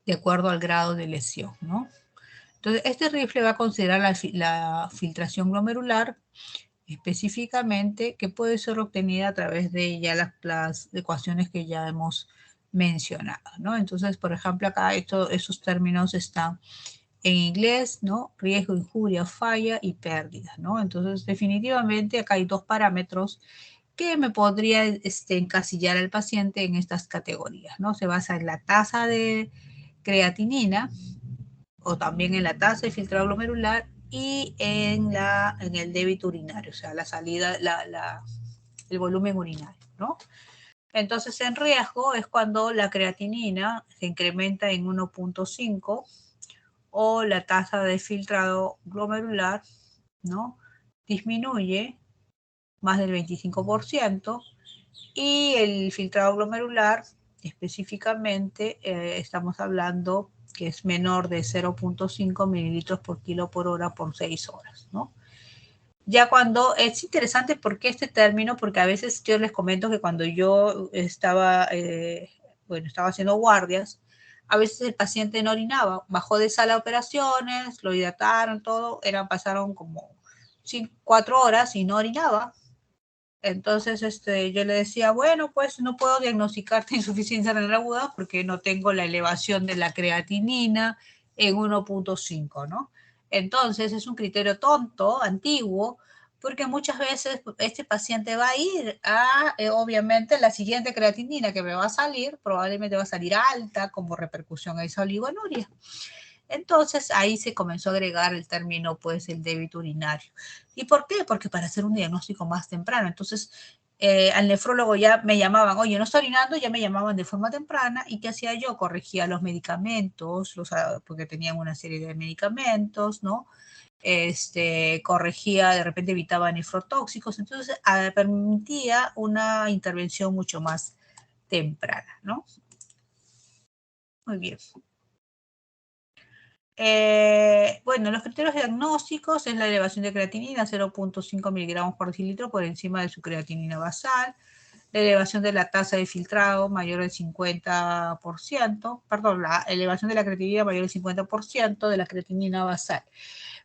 de acuerdo al grado de lesión, ¿no? Entonces, este rifle va a considerar la filtración glomerular específicamente, que puede ser obtenida a través de ya las ecuaciones que ya hemos mencionado, ¿no? Entonces, por ejemplo, acá esos términos están en inglés, ¿no? Riesgo, injuria, falla y pérdida, ¿no? Entonces, definitivamente acá hay dos parámetros que me podría encasillar al paciente en estas categorías, ¿no? Se basa en la tasa de creatinina o también en la tasa de filtrado glomerular y en el débito urinario, o sea, la salida, el volumen urinario, ¿no? Entonces, en riesgo es cuando la creatinina se incrementa en 1.5 o la tasa de filtrado glomerular, ¿no? Disminuye más del 25% y el filtrado glomerular específicamente estamos hablando que es menor de 0.5 mililitros por kilo por hora por 6 horas, ¿no? Ya cuando es interesante, ¿por qué este término? Porque a veces yo les comento que cuando yo estaba haciendo guardias, a veces el paciente no orinaba, bajó de sala de operaciones, lo hidrataron, todo, pasaron como 4 horas y no orinaba. Entonces, yo le decía, bueno, pues no puedo diagnosticarte insuficiencia renal aguda porque no tengo la elevación de la creatinina en 1.5, ¿no? Entonces, es un criterio tonto, antiguo, porque muchas veces este paciente va a ir a, obviamente, la siguiente creatinina que me va a salir, probablemente va a salir alta como repercusión a esa oligonuria. Entonces ahí se comenzó a agregar el término, pues, el débito urinario. ¿Y por qué? Porque para hacer un diagnóstico más temprano. Entonces, al nefrólogo ya me llamaban, oye, no está orinando, ya me llamaban de forma temprana. ¿Y qué hacía yo? Corregía los medicamentos, porque tenían una serie de medicamentos, ¿no? Corregía, de repente evitaba nefrotóxicos, entonces permitía una intervención mucho más temprana, ¿no? Muy bien. Bueno, los criterios diagnósticos es la elevación de creatinina, 0.5 miligramos por decilitro por encima de su creatinina basal, la elevación de la tasa de filtrado mayor del 50%, perdón, la elevación de la creatinina mayor del 50% de la creatinina basal.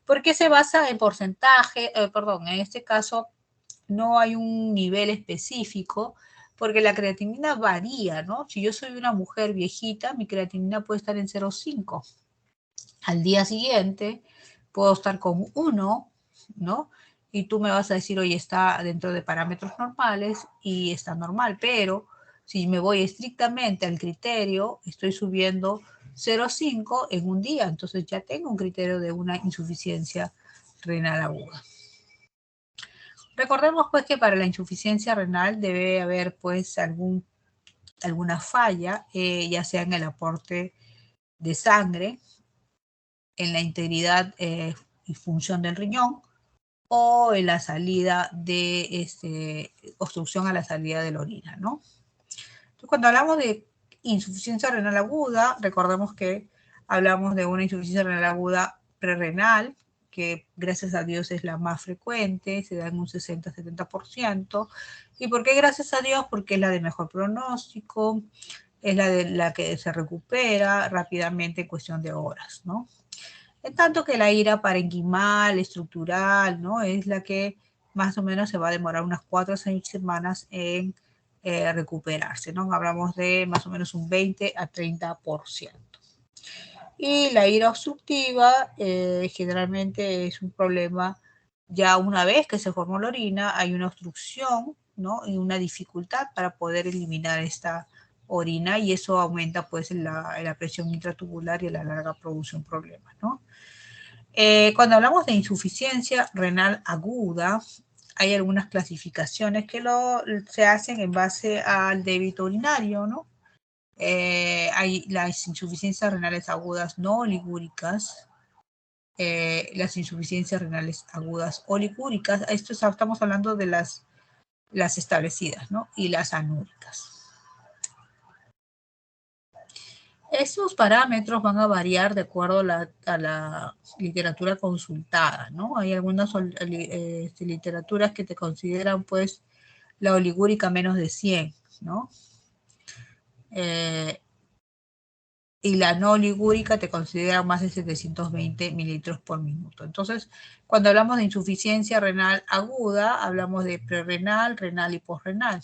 ¿Por qué se basa en porcentaje? Perdón, en este caso no hay un nivel específico, porque la creatinina varía, ¿no? Si yo soy una mujer viejita, mi creatinina puede estar en 0.5. Al día siguiente puedo estar con 1, ¿no? Y tú me vas a decir, oye, está dentro de parámetros normales y está normal, pero si me voy estrictamente al criterio, estoy subiendo 0.5 en un día, entonces ya tengo un criterio de una insuficiencia renal aguda. Recordemos pues que para la insuficiencia renal debe haber pues alguna falla, ya sea en el aporte de sangre, en la integridad y función del riñón, o en la salida de obstrucción a la salida de la orina, ¿no? Entonces, cuando hablamos de insuficiencia renal aguda, recordemos que hablamos de una insuficiencia renal aguda prerrenal, que gracias a Dios es la más frecuente, se da en un 60-70%. ¿Y por qué gracias a Dios? Porque es la de mejor pronóstico, es la que se recupera rápidamente en cuestión de horas, ¿no? En tanto que la ira parenquimal, estructural, ¿no? Es la que más o menos se va a demorar unas 4 a 6 semanas en recuperarse, ¿no? Hablamos de más o menos un 20 a 30%. Y la ira obstructiva generalmente es un problema ya una vez que se formó la orina, hay una obstrucción, ¿no? Y una dificultad para poder eliminar esta orina y eso aumenta pues la presión intratubular y a la larga produce un problema, ¿no? Cuando hablamos de insuficiencia renal aguda, hay algunas clasificaciones que se hacen en base al débito urinario, ¿no? Hay las insuficiencias renales agudas no oligúricas, las insuficiencias renales agudas oligúricas, esto estamos hablando de las establecidas, ¿no? Y las anúricas. Estos parámetros van a variar de acuerdo a la literatura consultada, ¿no? Hay algunas literaturas que te consideran, pues, la oligúrica menos de 100, ¿no? Y la no oligúrica te considera más de 720 mililitros por minuto. Entonces, cuando hablamos de insuficiencia renal aguda, hablamos de prerrenal, renal y posrenal.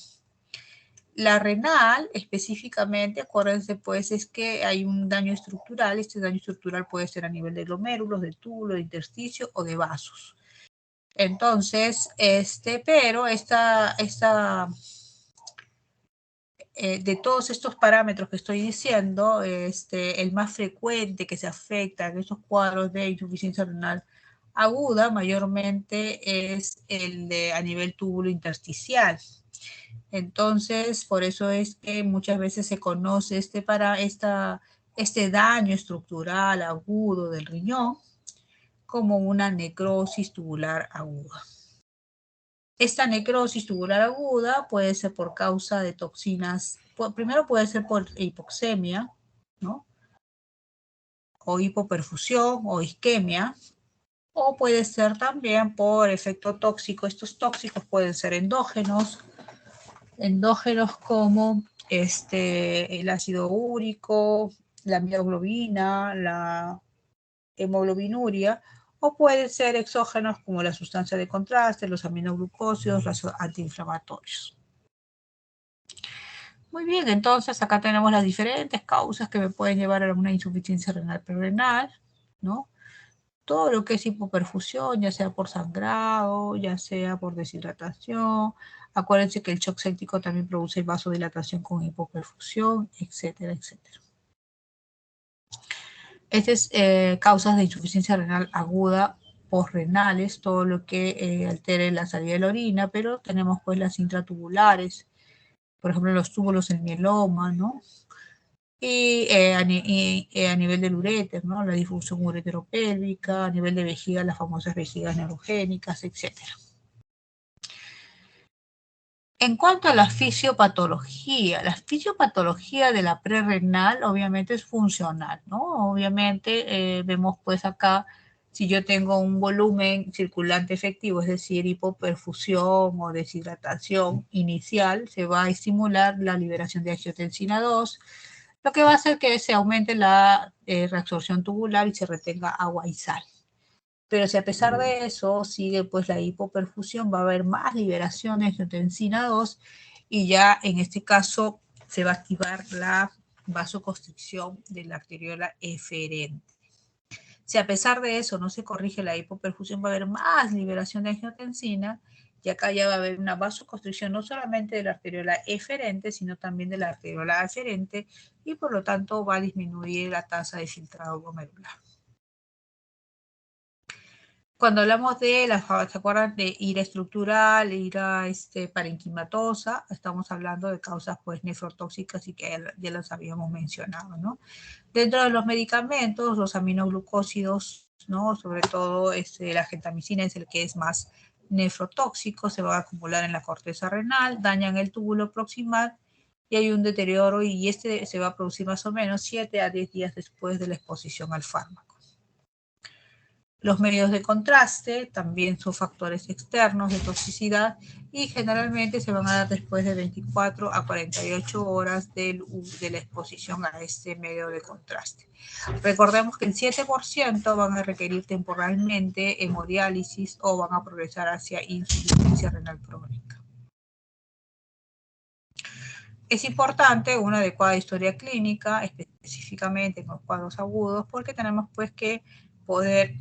La renal, específicamente, acuérdense, pues, es que hay un daño estructural. Este daño estructural puede ser a nivel de glomérulos, de túbulo, de intersticio o de vasos. Entonces, pero de todos estos parámetros que estoy diciendo, el más frecuente que se afecta en estos cuadros de insuficiencia renal aguda mayormente es el de a nivel túbulo intersticial. Entonces, por eso es que muchas veces se conoce este daño estructural agudo del riñón como una necrosis tubular aguda. Esta necrosis tubular aguda puede ser por causa de toxinas, primero puede ser por hipoxemia, ¿no? O hipoperfusión o isquemia, o puede ser también por efecto tóxico. Estos tóxicos pueden ser endógenos como el ácido úrico, la mioglobina, la hemoglobinuria, o pueden ser exógenos como la sustancia de contraste, los aminoglucósidos, los antiinflamatorios. Muy bien, entonces acá tenemos las diferentes causas que me pueden llevar a una insuficiencia renal prerrenal, ¿no? Todo lo que es hipoperfusión, ya sea por sangrado, ya sea por deshidratación. Acuérdense que el shock séptico también produce vasodilatación con hipoperfusión, etcétera, etcétera. Este es causas de insuficiencia renal aguda posrenales, todo lo que altere la salida de la orina, pero tenemos pues las intratubulares, por ejemplo los túbulos en mieloma, ¿no? Y a nivel del uréter, ¿no? La difusión ureteropélvica, a nivel de vejiga, las famosas vejigas neurogénicas, etc. En cuanto a la fisiopatología de la prerrenal obviamente es funcional, ¿no? Obviamente vemos pues acá, si yo tengo un volumen circulante efectivo, es decir, hipoperfusión o deshidratación inicial, se va a estimular la liberación de angiotensina 2, lo que va a hacer que se aumente la reabsorción tubular y se retenga agua y sal. Pero si a pesar de eso sigue pues la hipoperfusión, va a haber más liberación de angiotensina 2 y ya en este caso se va a activar la vasoconstricción de la arteriola eferente. Si a pesar de eso no se corrige la hipoperfusión, va a haber más liberación de angiotensina y acá ya va a haber una vasoconstricción no solamente de la arteriola eferente, sino también de la arteriola aferente y por lo tanto va a disminuir la tasa de filtrado glomerular. Cuando hablamos de ¿se acuerdan de ira estructural, ira parenquimatosa? Estamos hablando de causas pues nefrotóxicas y que ya las habíamos mencionado, ¿no? Dentro de los medicamentos, los aminoglucósidos, ¿no? Sobre todo la gentamicina es el que es más nefrotóxico, se va a acumular en la corteza renal, dañan el túbulo proximal y hay un deterioro y este se va a producir más o menos 7 a 10 días después de la exposición al fármaco. Los medios de contraste también son factores externos de toxicidad y generalmente se van a dar después de 24 a 48 horas de la exposición a este medio de contraste. Recordemos que el 7% van a requerir temporalmente hemodiálisis o van a progresar hacia insuficiencia renal crónica. Es importante una adecuada historia clínica, específicamente en los cuadros agudos, porque tenemos pues que poder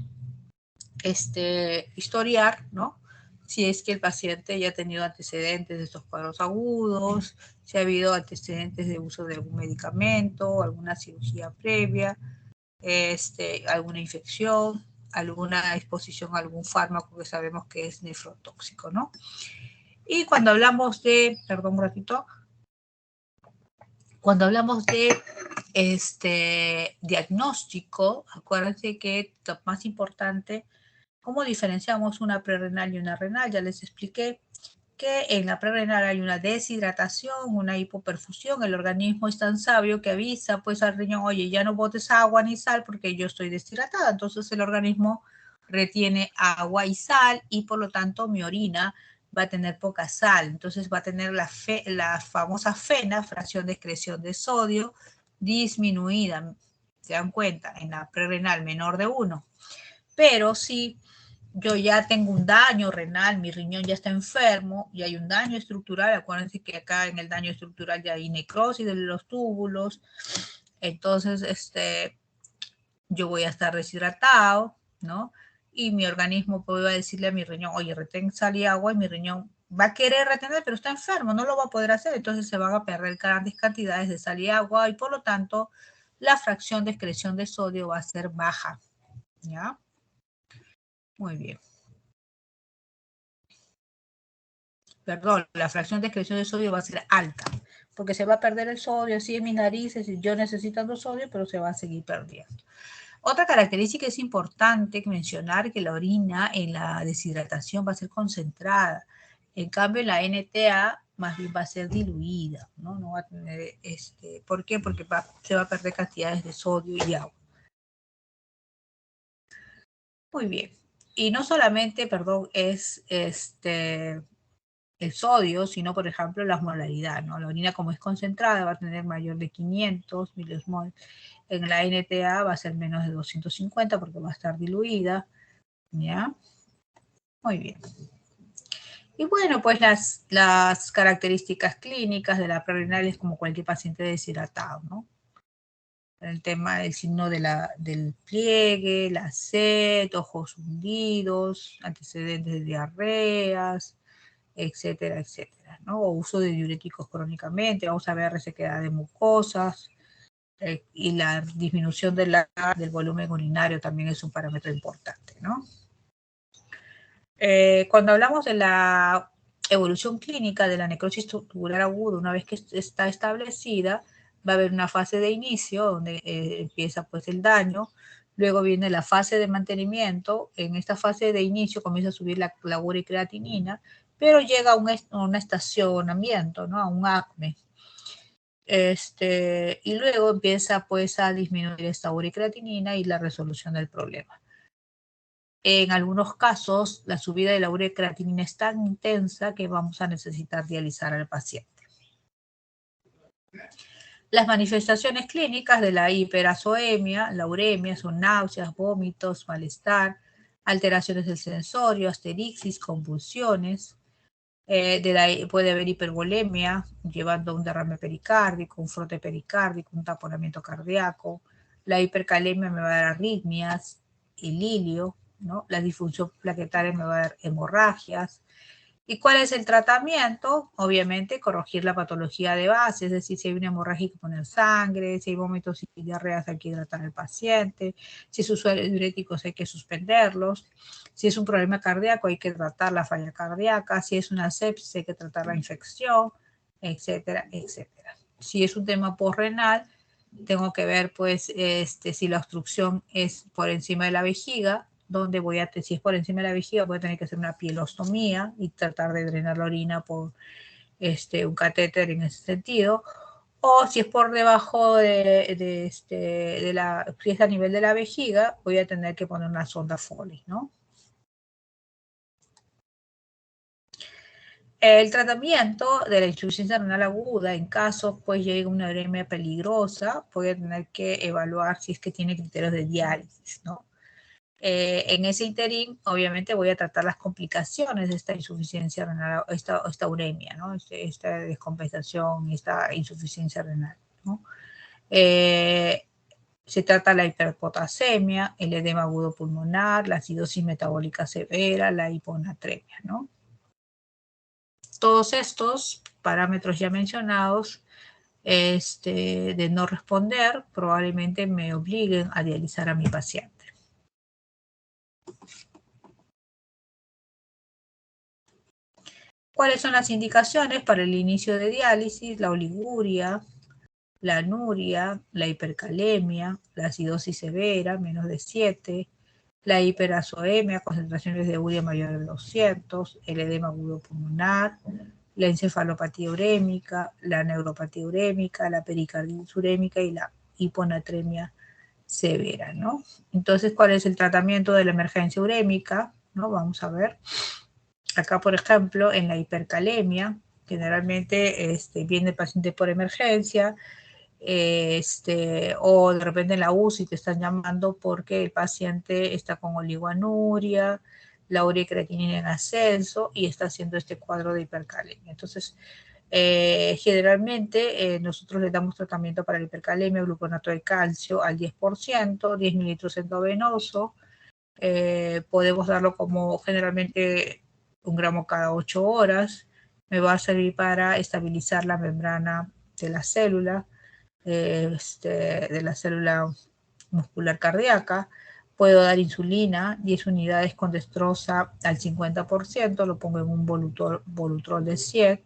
historiar, ¿no? Si es que el paciente ya ha tenido antecedentes de estos cuadros agudos, si ha habido antecedentes de uso de algún medicamento, alguna cirugía previa, alguna infección, alguna exposición a algún fármaco que sabemos que es nefrotóxico, ¿no? Y cuando hablamos de, perdón un ratito, cuando hablamos de diagnóstico, acuérdense que lo más importante, ¿cómo diferenciamos una prerrenal y una renal? Ya les expliqué que en la prerrenal hay una deshidratación, una hipoperfusión, el organismo es tan sabio que avisa pues al riñón, oye, ya no botes agua ni sal porque yo estoy deshidratada, entonces el organismo retiene agua y sal y por lo tanto mi orina va a tener poca sal, entonces va a tener la famosa FENA, fracción de excreción de sodio, disminuida, se dan cuenta, en la prerrenal menor de 1, pero si yo ya tengo un daño renal, mi riñón ya está enfermo y hay un daño estructural, acuérdense que acá en el daño estructural ya hay necrosis de los túbulos, entonces yo voy a estar deshidratado, ¿no? Y mi organismo puede decirle a mi riñón, oye, retén sal y agua, y mi riñón va a querer retener, pero está enfermo, no lo va a poder hacer, entonces se van a perder grandes cantidades de sal y agua y por lo tanto la fracción de excreción de sodio va a ser baja, ¿ya? Muy bien. Perdón, la fracción de excreción de sodio va a ser alta, porque se va a perder el sodio, así en mis narices, y yo necesitando sodio, pero se va a seguir perdiendo. Otra característica es importante mencionar que la orina en la deshidratación va a ser concentrada. En cambio, la NTA más bien va a ser diluida, ¿no? No va a tener, ¿por qué? Porque se va a perder cantidades de sodio y agua. Muy bien. Y no solamente, perdón, es el sodio, sino, por ejemplo, la osmolaridad, ¿no? La orina, como es concentrada, va a tener mayor de 500 miliosmol. En la NTA va a ser menos de 250 porque va a estar diluida, ¿ya? Muy bien. Y bueno, pues las características clínicas de la prerrenal es como cualquier paciente deshidratado, ¿no? El tema del signo del pliegue, la sed, ojos hundidos, antecedentes de diarreas, etcétera, etcétera, ¿no? O uso de diuréticos crónicamente, vamos a ver resequedad de mucosas, Y la disminución del volumen urinario también es un parámetro importante, ¿no? Cuando hablamos de la evolución clínica de la necrosis tubular aguda, una vez que está establecida, va a haber una fase de inicio donde empieza pues el daño, luego viene la fase de mantenimiento. En esta fase de inicio comienza a subir la uricreatinina, pero llega a un estacionamiento, ¿no? A un acme. Y luego empieza pues a disminuir esta uricreatinina y la resolución del problema. En algunos casos, la subida de la uricreatinina es tan intensa que vamos a necesitar dializar al paciente. Las manifestaciones clínicas de la hiperazoemia, la uremia, son náuseas, vómitos, malestar, alteraciones del sensorio, asterixis, convulsiones. Puede haber hipervolemia, llevando a un derrame pericárdico, un frote pericárdico, un taponamiento cardíaco. La hipercalemia me va a dar arritmias, ililio, ¿no? La disfunción plaquetaria me va a dar hemorragias. ¿Y cuál es el tratamiento? Obviamente, corregir la patología de base, es decir, si hay una hemorragia hay que poner sangre, si hay vómitos y diarreas hay que hidratar al paciente, si es usuario de diuréticos hay que suspenderlos, si es un problema cardíaco hay que tratar la falla cardíaca, si es una sepsis hay que tratar la infección, etcétera, etcétera. Si es un tema posrenal, tengo que ver pues si la obstrucción es por encima de la vejiga, donde si es por encima de la vejiga, voy a tener que hacer una pielostomía y tratar de drenar la orina por un catéter en ese sentido. O si es por debajo si es a nivel de la vejiga, voy a tener que poner una sonda Foley, ¿no? El tratamiento de la insuficiencia renal aguda, en caso pues llegue una uremia peligrosa, voy a tener que evaluar si es que tiene criterios de diálisis, ¿no? En ese interín, obviamente, voy a tratar las complicaciones de esta insuficiencia renal, esta uremia, ¿no? Esta descompensación, esta insuficiencia renal, ¿no? Se trata la hiperpotasemia, el edema agudo pulmonar, la acidosis metabólica severa, la hiponatremia, ¿no? Todos estos parámetros ya mencionados, de no responder, probablemente me obliguen a dializar a mi paciente. ¿Cuáles son las indicaciones para el inicio de diálisis? La oliguria, la anuria, la hipercalemia, la acidosis severa, menos de 7, la hiperazoemia, concentraciones de urea mayor de 200, el edema agudo pulmonar, la encefalopatía urémica, la neuropatía urémica, la pericarditis urémica y la hiponatremia severa, ¿no? Entonces, ¿cuál es el tratamiento de la emergencia urémica? ¿No? Vamos a ver. Acá, por ejemplo, en la hipercalemia, generalmente viene el paciente por emergencia, o de repente en la UCI te están llamando porque el paciente está con oligoanuria, la uricreatinina en ascenso y está haciendo este cuadro de hipercalemia. Entonces, generalmente nosotros le damos tratamiento para la hipercalemia, gluconato de calcio al 10%, 10 mililitros endovenoso. Podemos darlo como generalmente 1 gramo cada 8 horas. Me va a servir para estabilizar la membrana de la célula, de la célula muscular cardíaca. Puedo dar insulina, 10 unidades con dextrosa al 50%, lo pongo en un Volutrol de 100.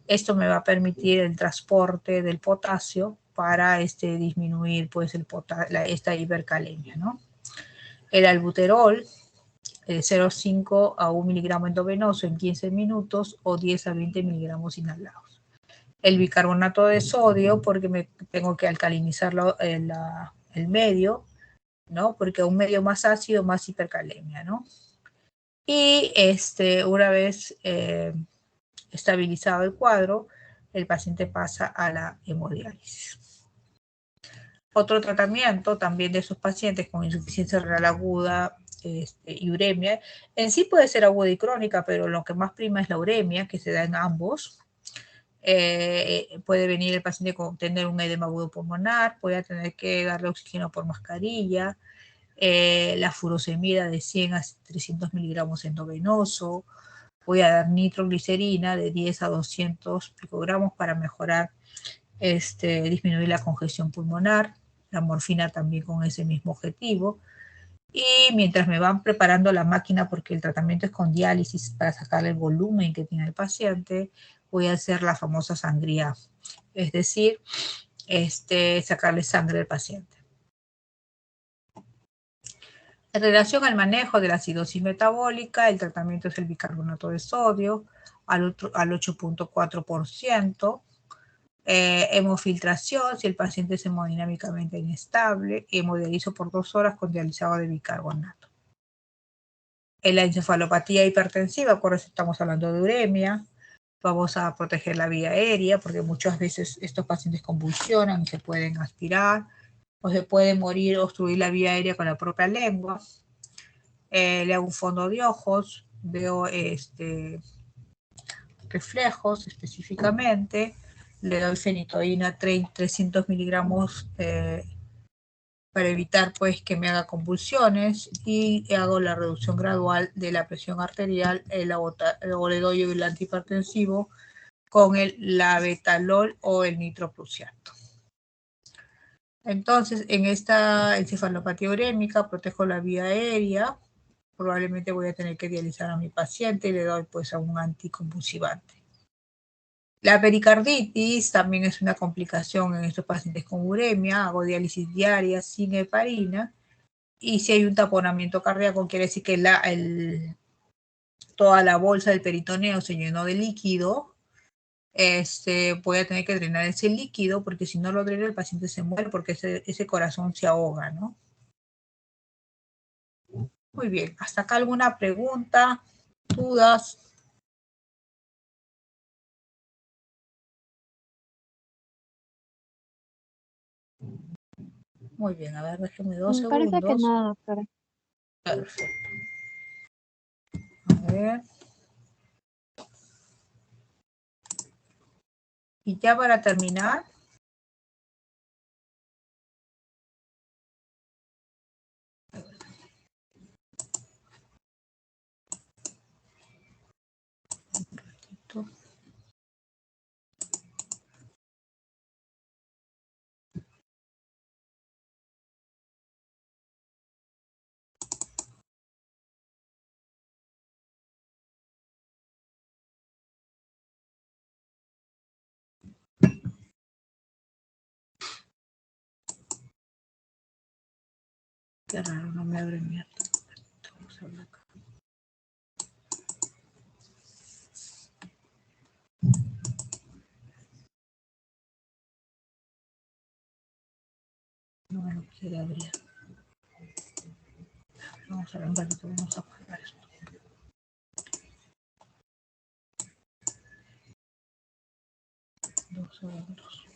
Esto me va a permitir el transporte del potasio para disminuir pues, esta hipercalemia, ¿no? El albuterol, 0,5 a 1 miligramo endovenoso en 15 minutos o 10 a 20 miligramos inhalados. El bicarbonato de sodio, porque me tengo que alcalinizar el medio, ¿no? Porque un medio más ácido, más hipercalemia, ¿no? Y una vez estabilizado el cuadro, el paciente pasa a la hemodiálisis. Otro tratamiento también de esos pacientes con insuficiencia renal aguda y uremia, en sí puede ser aguda y crónica, pero lo que más prima es la uremia, que se da en ambos. Puede venir el paciente con tener un edema agudo pulmonar, puede tener que darle oxígeno por mascarilla, la furosemida de 100 a 300 miligramos endovenoso, voy a dar nitroglicerina de 10 a 200 picogramos para mejorar disminuir la congestión pulmonar, la morfina también con ese mismo objetivo. Y mientras me van preparando la máquina, porque el tratamiento es con diálisis para sacarle el volumen que tiene el paciente, voy a hacer la famosa sangría, es decir, sacarle sangre al paciente. En relación al manejo de la acidosis metabólica, el tratamiento es el bicarbonato de sodio al 8.4%. Hemofiltración si el paciente es hemodinámicamente inestable, y hemodializo por 2 horas con dializado de bicarbonato. En la encefalopatía hipertensiva, por eso estamos hablando de uremia, vamos a proteger la vía aérea, porque muchas veces estos pacientes convulsionan y se pueden aspirar, o se puede morir, obstruir la vía aérea con la propia lengua. Le hago un fondo de ojos, veo reflejos específicamente, le doy fenitoína 300 miligramos para evitar pues que me haga convulsiones, y hago la reducción gradual de la presión arterial, o le doy el antihipertensivo con el labetalol o el nitroprusiato. Entonces, en esta encefalopatía urémica protejo la vía aérea, probablemente voy a tener que dializar a mi paciente y le doy pues a un anticonvulsivante. La pericarditis también es una complicación en estos pacientes con uremia, hago diálisis diaria sin heparina, y si hay un taponamiento cardíaco quiere decir que toda la bolsa del peritoneo se llenó de líquido, voy a tener que drenar ese líquido, porque si no lo dreno el paciente se muere, porque ese corazón se ahoga, ¿no? Muy bien, ¿hasta acá alguna pregunta, dudas? Muy bien, a ver, déjeme 2 Me parece que segundos. no, doctora. Perfecto. A ver. Y ya para terminar, qué raro, no me abre mi Vamos a ver acá. No me lo quiere abrir. Vamos a ver un ratito, vamos a apagar esto. Dos segundos.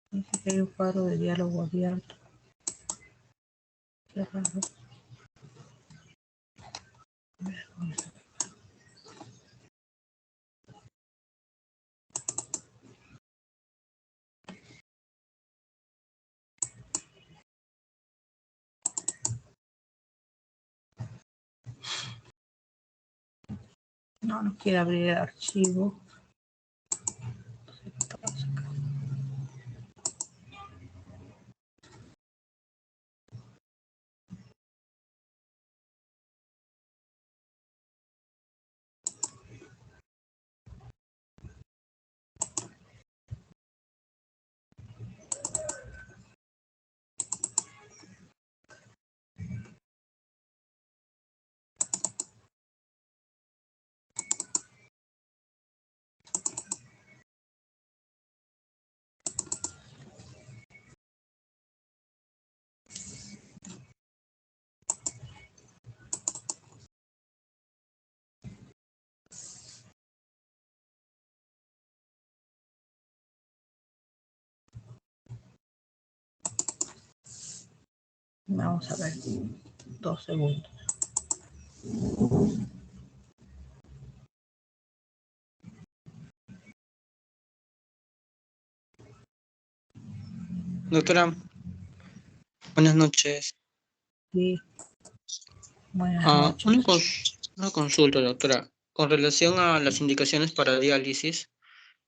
Dice que hay un cuadro de diálogo abierto. Qué raro. A ver, vamos a ver. No, no quiere abrir el archivo. Vamos a ver, 2 segundos. Doctora, buenas noches. Sí, buenas Ah, una, noches. una consulta, doctora. Con relación a las indicaciones para diálisis,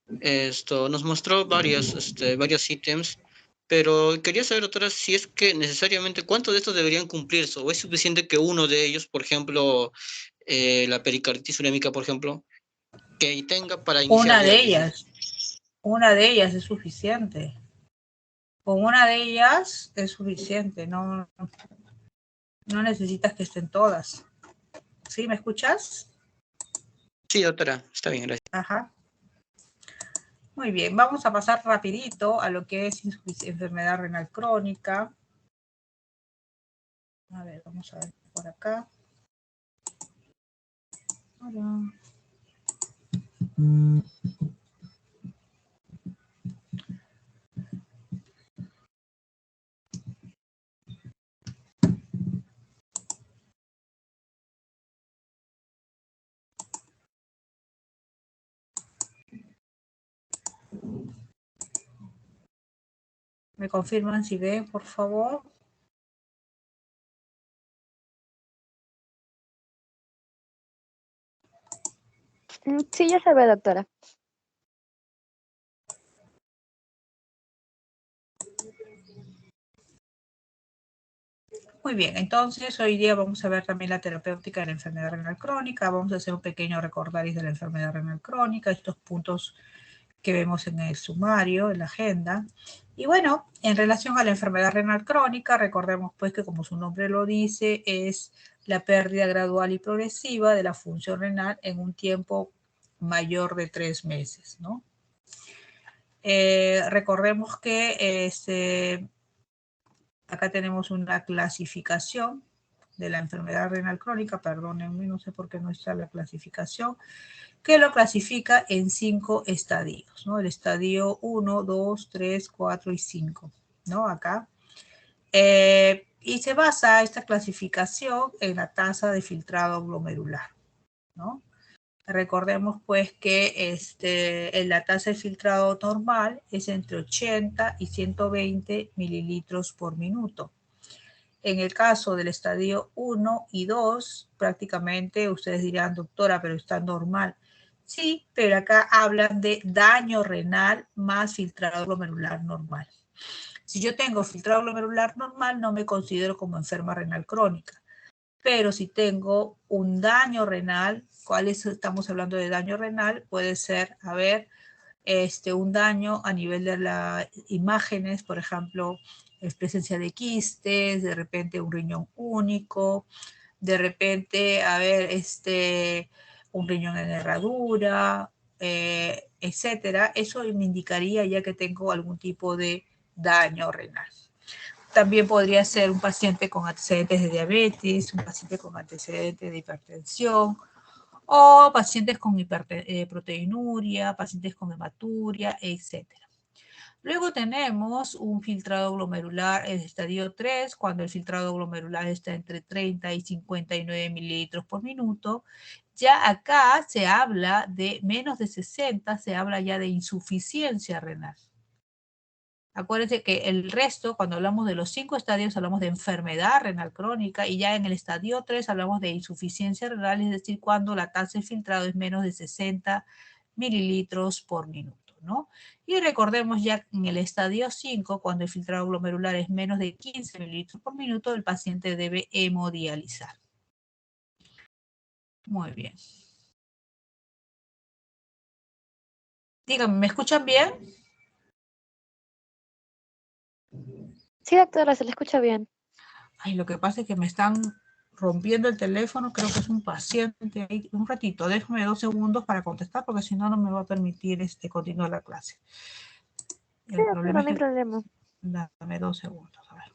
nos mostró varios ítems, pero quería saber, doctora, si es que necesariamente cuántos de estos deberían cumplirse, o es suficiente que uno de ellos, por ejemplo, la pericarditis urémica, por ejemplo, que tenga para iniciar Una de diálisis. ellas es suficiente. Con una de ellas es suficiente, no necesitas que estén todas. ¿Sí? ¿Me escuchas? Sí, doctora, está bien, gracias. Ajá. Muy bien, vamos a pasar rapidito a lo que es enfermedad renal crónica. A ver, vamos a ver por acá. Hola. ¿Me confirman si ven, por favor? Sí, ya se ve, doctora. Muy bien, entonces hoy día vamos a ver también la terapéutica de la enfermedad renal crónica. Vamos a hacer un pequeño recordaris de la enfermedad renal crónica, estos puntos que vemos en el sumario, en la agenda. Y bueno, en relación a la enfermedad renal crónica, recordemos pues que como su nombre lo dice, es la pérdida gradual y progresiva de la función renal en un tiempo mayor de 3 meses, ¿no? Recordemos que acá tenemos una clasificación de la enfermedad renal crónica, perdónenme, no sé por qué no está la clasificación, que lo clasifica en 5 estadios, ¿no? El estadio 1, 2, 3, 4 y 5, ¿no? Acá. Y se basa esta clasificación en la tasa de filtrado glomerular, ¿no? Recordemos pues que la tasa de filtrado normal es entre 80 y 120 mililitros por minuto. En el caso del estadio 1 y 2, prácticamente ustedes dirán, doctora, pero está normal. Sí, pero acá hablan de daño renal más filtrado glomerular normal. Si yo tengo filtrado glomerular normal, no me considero como enferma renal crónica. Pero si tengo un daño renal, estamos hablando de daño renal? Puede ser, a ver, un daño a nivel de las imágenes, por ejemplo, presencia de quistes, de repente un riñón único, de repente, a ver, un riñón en herradura, etcétera. Eso me indicaría ya que tengo algún tipo de daño renal. También podría ser un paciente con antecedentes de diabetes, un paciente con antecedentes de hipertensión, o pacientes con proteinuria, pacientes con hematuria, etc. Luego tenemos un filtrado glomerular en estadio 3, cuando el filtrado glomerular está entre 30 y 59 mililitros por minuto. Ya acá se habla de menos de 60, se habla ya de insuficiencia renal. Acuérdense que el resto, cuando hablamos de los 5 estadios, hablamos de enfermedad renal crónica y ya en el estadio 3 hablamos de insuficiencia renal, es decir, cuando la tasa de filtrado es menos de 60 mililitros por minuto, ¿no? Y recordemos ya en el estadio 5, cuando el filtrado glomerular es menos de 15 mililitros por minuto, el paciente debe hemodializar. Muy bien. Díganme, ¿me escuchan bien? Sí, doctora, se le escucha bien. Ay, lo que pasa es que me están rompiendo el teléfono, creo que es un paciente ahí. Un ratito, déjame 2 segundos para contestar, porque si no, no me va a permitir continuar la clase. Sí, El problema doctora, es no hay que, problema. dame 2 segundos, a ver.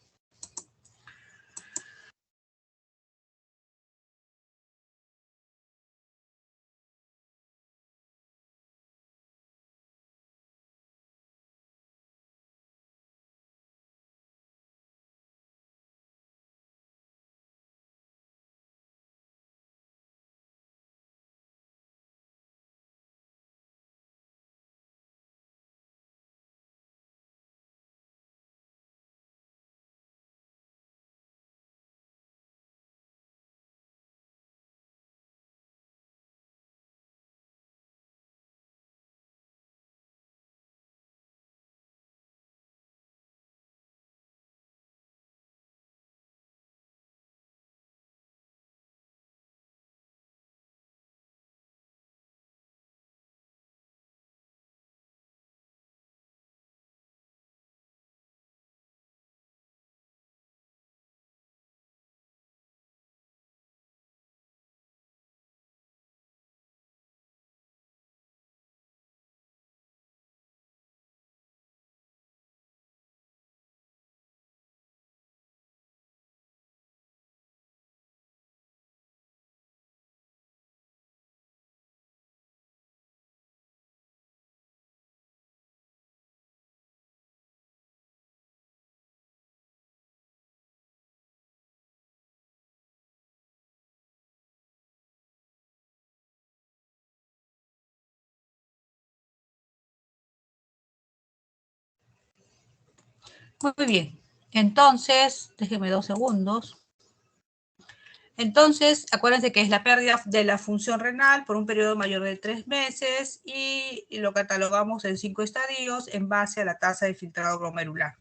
Muy bien. Entonces, déjenme 2 segundos. Entonces, acuérdense que es la pérdida de la función renal por un periodo mayor de 3 meses y lo catalogamos en 5 estadios en base a la tasa de filtrado glomerular.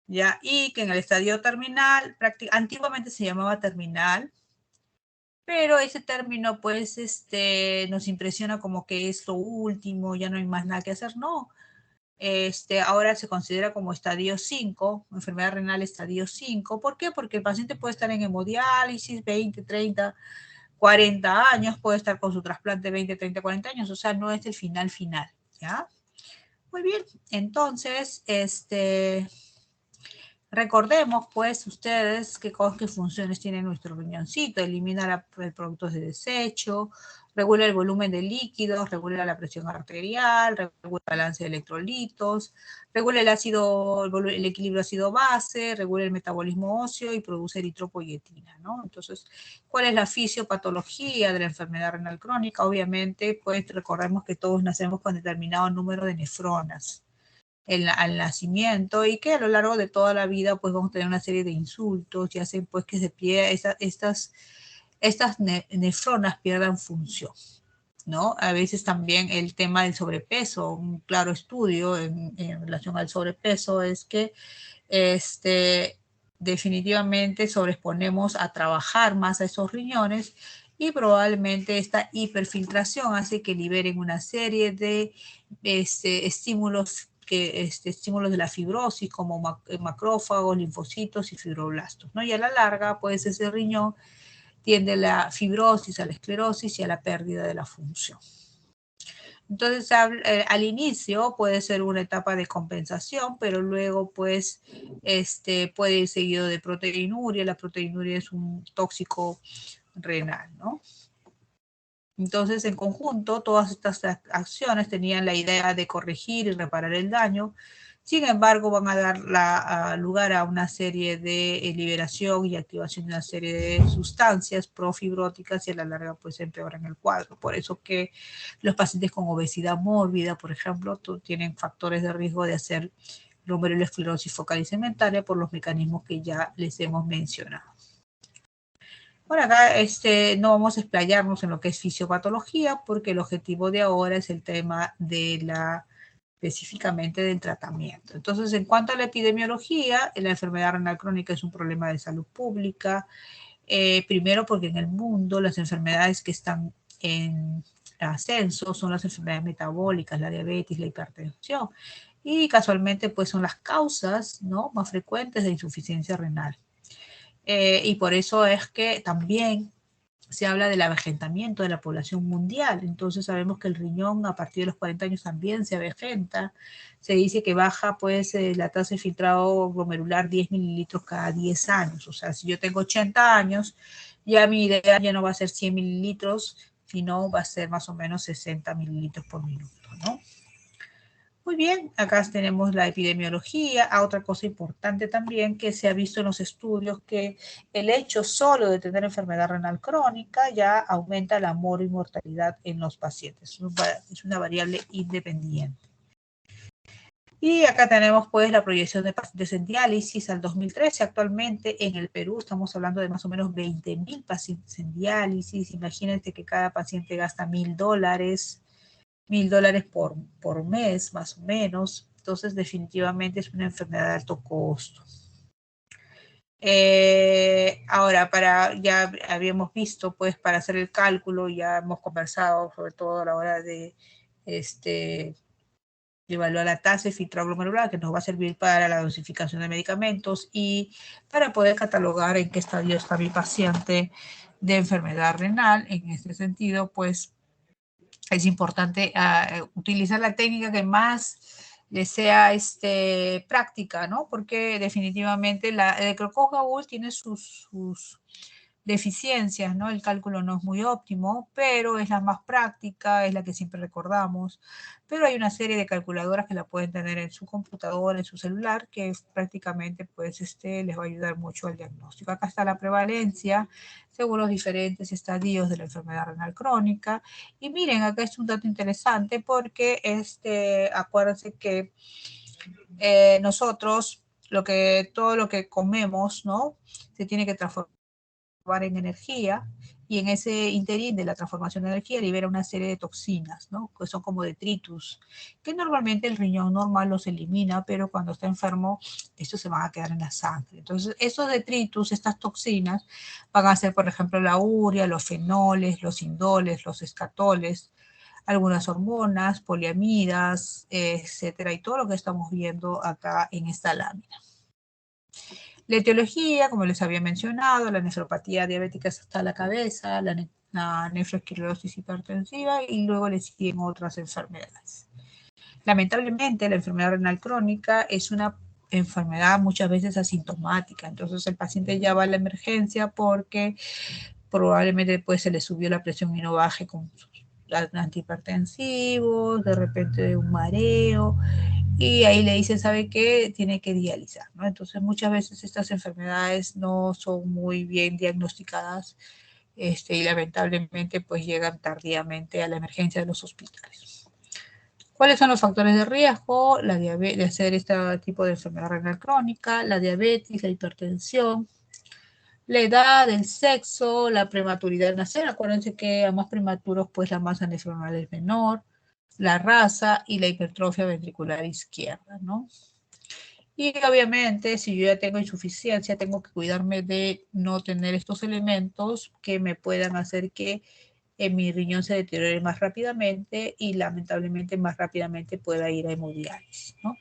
¿Ya? Y que en el estadio terminal, antiguamente se llamaba terminal, pero ese término pues nos impresiona como que es lo último, ya no hay más nada que hacer. No, ahora se considera como estadio 5, enfermedad renal estadio 5. ¿Por qué? Porque el paciente puede estar en hemodiálisis 20, 30, 40 años, puede estar con su trasplante 20, 30, 40 años, o sea, no es el final, ¿ya? Muy bien, entonces, recordemos, pues, ustedes qué funciones tiene nuestro riñoncito. Elimina el productos de desecho, regula el volumen de líquidos, regula la presión arterial, regula el balance de electrolitos, regula el equilibrio ácido-base, regula el metabolismo óseo y produce eritropoyetina, ¿no? Entonces, ¿cuál es la fisiopatología de la enfermedad renal crónica? Obviamente, pues, recordemos que todos nacemos con determinado número de nefronas al nacimiento y que a lo largo de toda la vida pues vamos a tener una serie de insultos y hacen pues que estas nefronas pierdan función, ¿no? A veces también el tema del sobrepeso, un claro estudio en relación al sobrepeso es que definitivamente sobreexponemos a trabajar más a esos riñones y probablemente esta hiperfiltración hace que liberen una serie de estímulos estímulos de la fibrosis como macrófagos, linfocitos y fibroblastos, ¿no? Y a la larga, pues ese riñón tiende a la fibrosis, a la esclerosis y a la pérdida de la función. Entonces, al inicio puede ser una etapa de compensación, pero luego, pues, puede ir seguido de proteinuria. La proteinuria es un tóxico renal, ¿no? Entonces, en conjunto, todas estas acciones tenían la idea de corregir y reparar el daño. Sin embargo, van a dar lugar a una serie de liberación y activación de una serie de sustancias profibróticas y a la larga pues empeoran el cuadro. Por eso que los pacientes con obesidad mórbida, por ejemplo, tienen factores de riesgo de hacer glomerulosclerosis focal y segmentaria por los mecanismos que ya les hemos mencionado. Por acá no vamos a explayarnos en lo que es fisiopatología porque el objetivo de ahora es el tema de específicamente del tratamiento. Entonces, en cuanto a la epidemiología, la enfermedad renal crónica es un problema de salud pública. Primero porque en el mundo las enfermedades que están en ascenso son las enfermedades metabólicas, la diabetes, la hipertensión. Y casualmente pues son las causas, ¿no?, más frecuentes de insuficiencia renal. Y por eso es que también se habla del avejentamiento de la población mundial. Entonces sabemos que el riñón a partir de los 40 años también se avejenta. Se dice que baja pues la tasa de filtrado glomerular 10 mililitros cada 10 años. O sea, si yo tengo 80 años, ya mi idea ya no va a ser 100 mililitros, sino va a ser más o menos 60 mililitros por minuto, ¿no? Muy bien, acá tenemos la epidemiología. Otra cosa importante también que se ha visto en los estudios que el hecho solo de tener enfermedad renal crónica ya aumenta la mortalidad en los pacientes. Es una variable independiente. Y acá tenemos pues la proyección de pacientes en diálisis al 2013. Actualmente en el Perú estamos hablando de más o menos 20.000 pacientes en diálisis. Imagínense que cada paciente gasta $1.000. $1.000 por mes, más o menos. Entonces, definitivamente es una enfermedad de alto costo. Ahora, ya habíamos visto, pues, para hacer el cálculo, ya hemos conversado, sobre todo a la hora de evaluar la tasa de filtrado glomerular, que nos va a servir para la dosificación de medicamentos y para poder catalogar en qué estadio está mi paciente de enfermedad renal. En este sentido, pues, es importante utilizar la técnica que más les sea práctica, ¿no? Porque definitivamente el Crocos-Gaúl tiene sus deficiencias, ¿no? El cálculo no es muy óptimo, pero es la más práctica, es la que siempre recordamos. Pero hay una serie de calculadoras que la pueden tener en su computadora, en su celular, que prácticamente pues les va a ayudar mucho al diagnóstico. Acá está la prevalencia según los diferentes estadios de la enfermedad renal crónica. Y miren, acá es un dato interesante porque acuérdense que nosotros todo lo que comemos, ¿no? Se tiene que transformar en energía, y en ese interín de la transformación de energía libera una serie de toxinas, ¿no? Que son como detritus, que normalmente el riñón normal los elimina, pero cuando está enfermo, estos se van a quedar en la sangre. Entonces, esos detritus, estas toxinas, van a ser, por ejemplo, la urea, los fenoles, los indoles, los escatoles, algunas hormonas, poliamidas, etcétera, y todo lo que estamos viendo acá en esta lámina. La etiología, como les había mencionado, la nefropatía diabética es hasta la cabeza, la nefroesclerosis hipertensiva, y luego le siguen otras enfermedades. Lamentablemente, la enfermedad renal crónica es una enfermedad muchas veces asintomática, entonces el paciente ya va a la emergencia porque probablemente pues se le subió la presión y no baje con sus antihipertensivos, de repente un mareo, y ahí le dicen, ¿sabe qué? Tiene que dializar, ¿no? Entonces muchas veces estas enfermedades no son muy bien diagnosticadas, y lamentablemente pues llegan tardíamente a la emergencia de los hospitales. ¿Cuáles son los factores de riesgo de hacer este tipo de enfermedad renal crónica? La diabetes, la hipertensión, la edad, el sexo, la prematuridad de nacer. Acuérdense que a más prematuros, pues la masa nefronal es menor, la raza y la hipertrofia ventricular izquierda, ¿no? Y obviamente, si yo ya tengo insuficiencia, tengo que cuidarme de no tener estos elementos que me puedan hacer que mi riñón se deteriore más rápidamente y lamentablemente más rápidamente pueda ir a hemodiálisis, ¿no?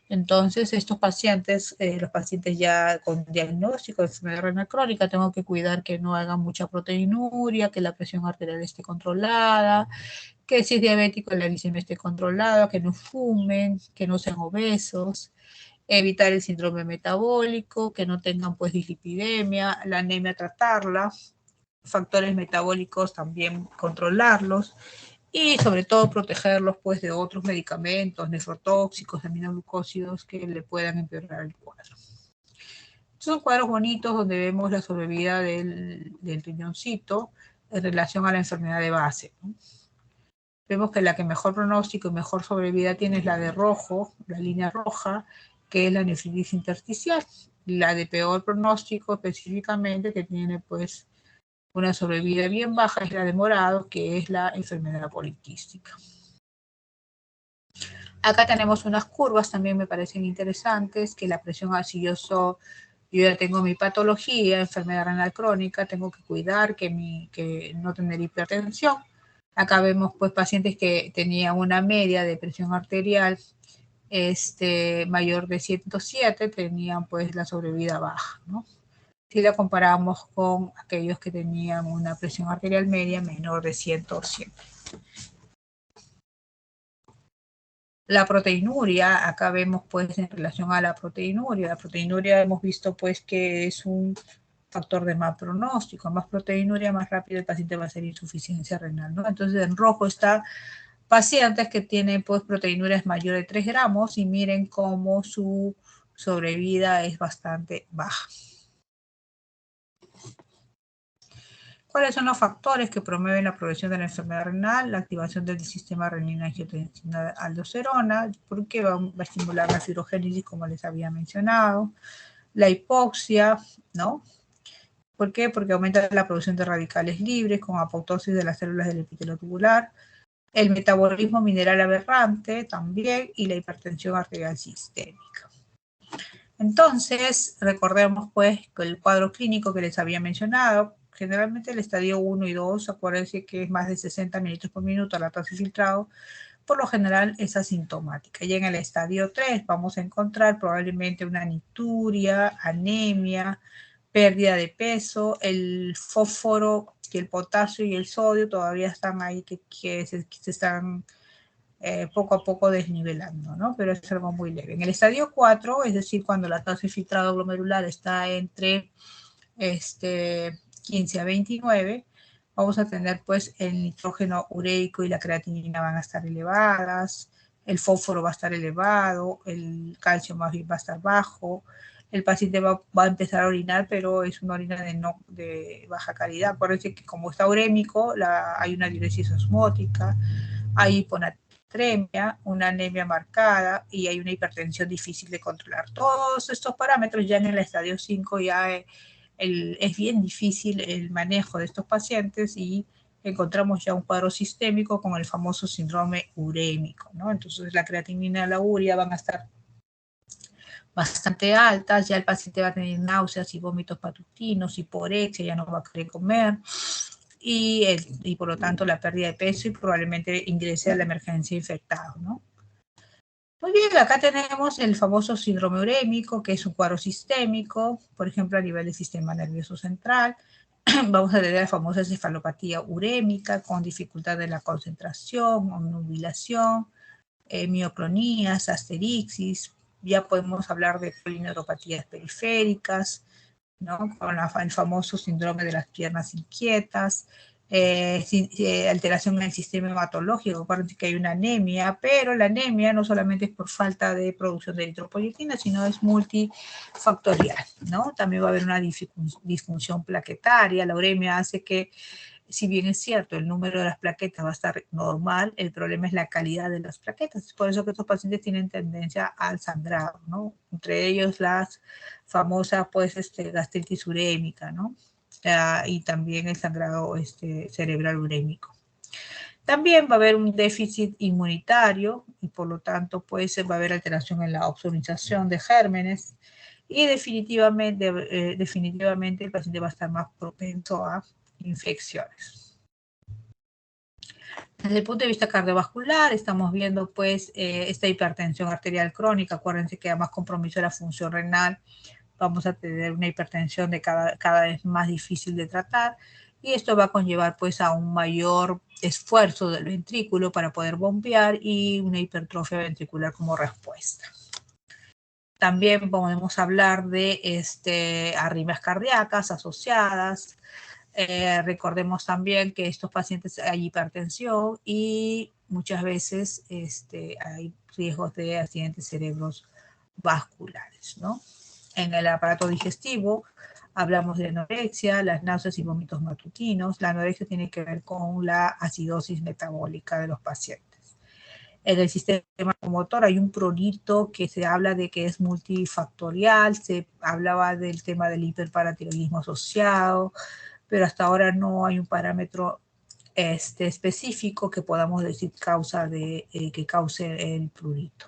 Entonces, estos pacientes, los pacientes ya con diagnóstico de enfermedad renal crónica, tengo que cuidar que no hagan mucha proteinuria, que la presión arterial esté controlada, que si es diabético la glicemia esté controlada, que no fumen, que no sean obesos, evitar el síndrome metabólico, que no tengan pues dislipidemia, la anemia tratarla, factores metabólicos también controlarlos, y sobre todo protegerlos pues de otros medicamentos nefrotóxicos, aminoglucósidos que le puedan empeorar el cuadro. Son cuadros bonitos donde vemos la sobrevida del riñoncito en relación a la enfermedad de base, ¿no? Vemos que la que mejor pronóstico y mejor sobrevida tiene es la de rojo, la línea roja, que es la nefritis intersticial. La de peor pronóstico específicamente, que tiene pues una sobrevida bien baja, es la de morado, que es la enfermedad poliquística. Acá tenemos unas curvas, también me parecen interesantes, que la presión, si yo ya tengo mi patología, enfermedad renal crónica, tengo que cuidar que no tener hipertensión. Acá vemos pues pacientes que tenían una media de presión arterial mayor de 107, tenían pues la sobrevida baja, ¿no? Si la comparamos con aquellos que tenían una presión arterial media menor de 107. La proteinuria, acá vemos pues en relación a la proteinuria hemos visto pues que es un factor de mal pronóstico. Más proteinuria, más rápido el paciente va a ser insuficiencia renal, ¿no? Entonces en rojo está pacientes que tienen pues proteinurias mayor de 3 gramos, y miren cómo su sobrevida es bastante baja. ¿Cuáles son los factores que promueven la progresión de la enfermedad renal? La activación del sistema renina-angiotensina-aldosterona, porque va a estimular la fibrogénesis, como les había mencionado. La hipoxia, ¿no? ¿Por qué? Porque aumenta la producción de radicales libres con apoptosis de las células del epitelio tubular. El metabolismo mineral aberrante también, y la hipertensión arterial sistémica. Entonces, recordemos pues que el cuadro clínico que les había mencionado, generalmente el estadio 1 y 2, acuérdense que es más de 60 mililitros por minuto la tasa filtrado, por lo general es asintomática. Y en el estadio 3 vamos a encontrar probablemente una nicturia, anemia, pérdida de peso, el fósforo y el potasio y el sodio todavía están ahí que se están poco a poco desnivelando, ¿no? Pero es algo muy leve. En el estadio 4, es decir, cuando la tasa de filtrado glomerular está entre 15 a 29, vamos a tener pues el nitrógeno ureico y la creatinina van a estar elevadas, el fósforo va a estar elevado, el calcio más bien va a estar bajo, el paciente va a empezar a orinar, pero es una orina de baja calidad. Acuérdense que como está urémico, hay una diuresis osmótica, hay hiponatremia hipernatremia, una anemia marcada y hay una hipertensión difícil de controlar. Todos estos parámetros ya en el estadio 5 ya es bien difícil el manejo de estos pacientes y encontramos ya un cuadro sistémico con el famoso síndrome urémico, ¿no? Entonces la creatinina y la urea van a estar bastante altas, ya el paciente va a tener náuseas y vómitos matutinos, hiporexia, ya no va a querer comer, y por lo tanto la pérdida de peso y probablemente ingrese a la emergencia infectado, ¿no? Muy bien, acá tenemos el famoso síndrome urémico, que es un cuadro sistémico, por ejemplo, a nivel del sistema nervioso central. Vamos a tener la famosa cefalopatía urémica con dificultad de la concentración, obnubilación, mioclonías, asterixis. Ya podemos hablar de polineuropatías periféricas, ¿no? Con el famoso síndrome de las piernas inquietas, alteración en el sistema hematológico. Acuérdense que hay una anemia, pero la anemia no solamente es por falta de producción de eritropoyetina, sino es multifactorial, ¿no? También va a haber una disfunción plaquetaria. La uremia hace que, si bien es cierto, el número de las plaquetas va a estar normal, el problema es la calidad de las plaquetas. Es por eso que estos pacientes tienen tendencia al sangrado, ¿no? Entre ellos las famosas, pues, gastritis urémica, ¿no? Y también el sangrado cerebral urémico. También va a haber un déficit inmunitario y por lo tanto pues va a haber alteración en la opsonización de gérmenes y definitivamente el paciente va a estar más propenso a infecciones. Desde el punto de vista cardiovascular, estamos viendo pues esta hipertensión arterial crónica. Acuérdense que además compromiso de la función renal, vamos a tener una hipertensión de cada vez más difícil de tratar y esto va a conllevar pues a un mayor esfuerzo del ventrículo para poder bombear y una hipertrofia ventricular como respuesta. También podemos hablar de arritmias cardíacas asociadas. Recordemos también que estos pacientes hay hipertensión y muchas veces hay riesgos de accidentes cerebrovasculares, ¿no? En el aparato digestivo hablamos de anorexia, las náuseas y vómitos matutinos. La anorexia tiene que ver con la acidosis metabólica de los pacientes. En el sistema motor hay un prurito que se habla de que es multifactorial, se hablaba del tema del hiperparatiroidismo asociado, pero hasta ahora no hay un parámetro específico que podamos decir que cause el prurito.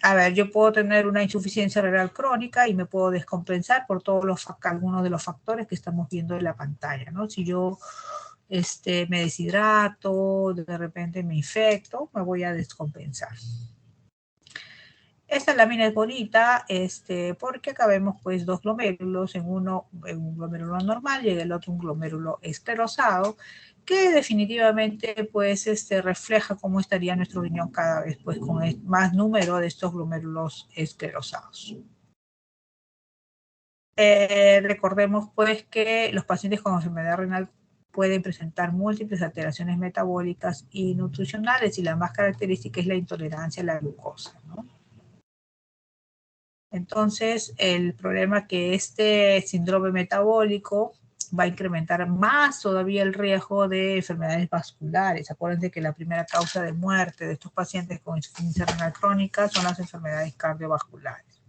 A ver, yo puedo tener una insuficiencia renal crónica y me puedo descompensar por algunos de los factores que estamos viendo en la pantalla, ¿no? Si yo me deshidrato, de repente me infecto, me voy a descompensar. Esta lámina es bonita porque acá vemos pues dos glomérulos, en un glomérulo normal y en el otro un glomérulo esclerosado, que definitivamente pues refleja cómo estaría nuestro riñón cada vez pues con más número de estos glomérulos esclerosados. Recordemos pues que los pacientes con enfermedad renal pueden presentar múltiples alteraciones metabólicas y nutricionales y la más característica es la intolerancia a la glucosa, ¿no? Entonces, el problema es que este síndrome metabólico va a incrementar más todavía el riesgo de enfermedades vasculares. Acuérdense que la primera causa de muerte de estos pacientes con insuficiencia renal crónica son las enfermedades cardiovasculares.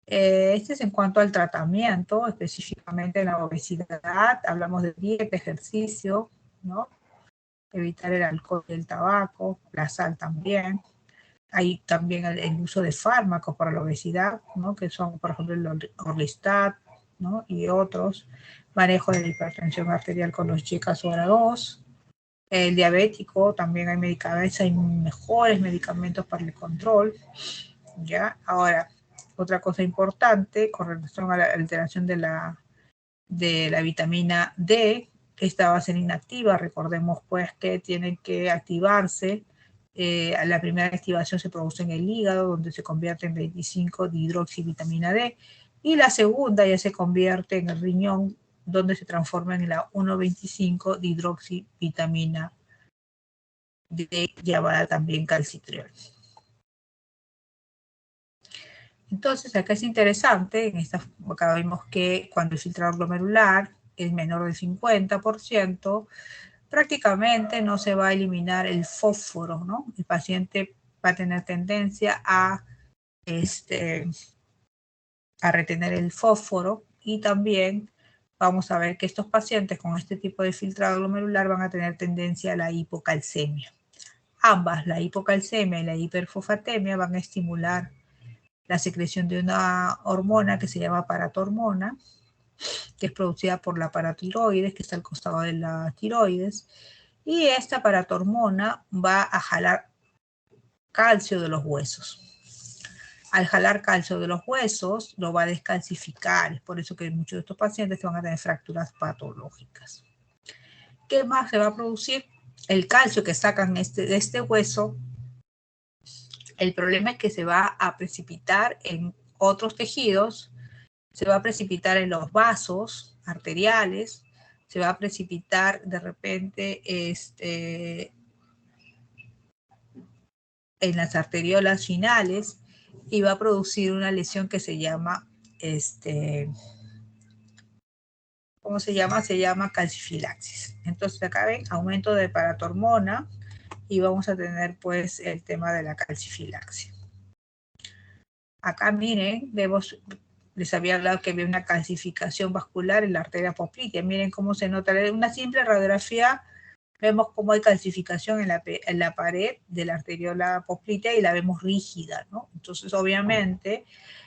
Este es en cuanto al tratamiento, específicamente en la obesidad. Hablamos de dieta, ejercicio, ¿no? Evitar el alcohol y el tabaco, la sal también. Hay también el uso de fármacos para la obesidad, ¿no? Que son, por ejemplo, el Orlistat, ¿no? Y otros. Manejo de la hipertensión arterial con los GLP-2. El diabético, también hay medicamentos, hay mejores medicamentos para el control, ¿ya? Ahora, otra cosa importante con relación a la alteración de la vitamina D, esta va a ser inactiva. Recordemos pues que tienen que activarse. La primera activación se produce en el hígado, donde se convierte en 25 dihidroxivitamina D, y la segunda ya se convierte en el riñón, donde se transforma en la 1,25 dihidroxivitamina D, llamada también calcitriol. Entonces, acá es interesante, acá vemos que cuando el filtrado glomerular es menor del 50%, prácticamente no se va a eliminar el fósforo, ¿no? El paciente va a tener tendencia a retener el fósforo, y también vamos a ver que estos pacientes con este tipo de filtrado glomerular van a tener tendencia a la hipocalcemia. Ambas, la hipocalcemia y la hiperfosfatemia, van a estimular la secreción de una hormona que se llama paratormona, que es producida por la paratiroides, que está al costado de la tiroides, y esta paratormona va a jalar calcio de los huesos. Al jalar calcio de los huesos, lo va a descalcificar. Es por eso que muchos de estos pacientes van a tener fracturas patológicas. ¿Qué más se va a producir? El calcio que sacan de este hueso, el problema es que se va a precipitar en otros tejidos, se va a precipitar en los vasos arteriales, se va a precipitar de repente en las arteriolas finales, y va a producir una lesión que se llama, ¿cómo se llama? Se llama calcifilaxis. Entonces acá ven, aumento de paratormona, y vamos a tener pues el tema de la calcifilaxis. Acá miren, les había hablado que había una calcificación vascular en la arteria poplitea. Miren cómo se nota. En una simple radiografía vemos cómo hay calcificación en la pared de la arteriola poplitea y la vemos rígida, ¿no? Entonces, obviamente,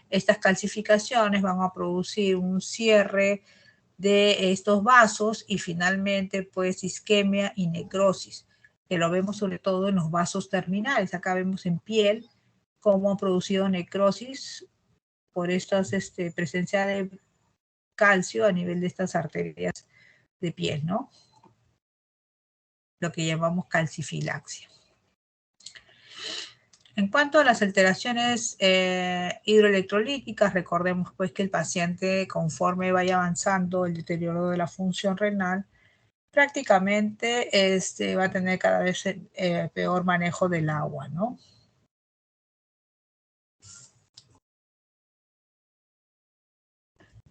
estas calcificaciones van a producir un cierre de estos vasos y finalmente, pues, isquemia y necrosis, que lo vemos sobre todo en los vasos terminales. Acá vemos en piel cómo ha producido necrosis por esta presencia de calcio a nivel de estas arterias de piel, ¿no? Lo que llamamos calcifilaxia. En cuanto a las alteraciones hidroelectrolíticas, recordemos pues que el paciente, conforme vaya avanzando el deterioro de la función renal, prácticamente va a tener cada vez peor manejo del agua, ¿no?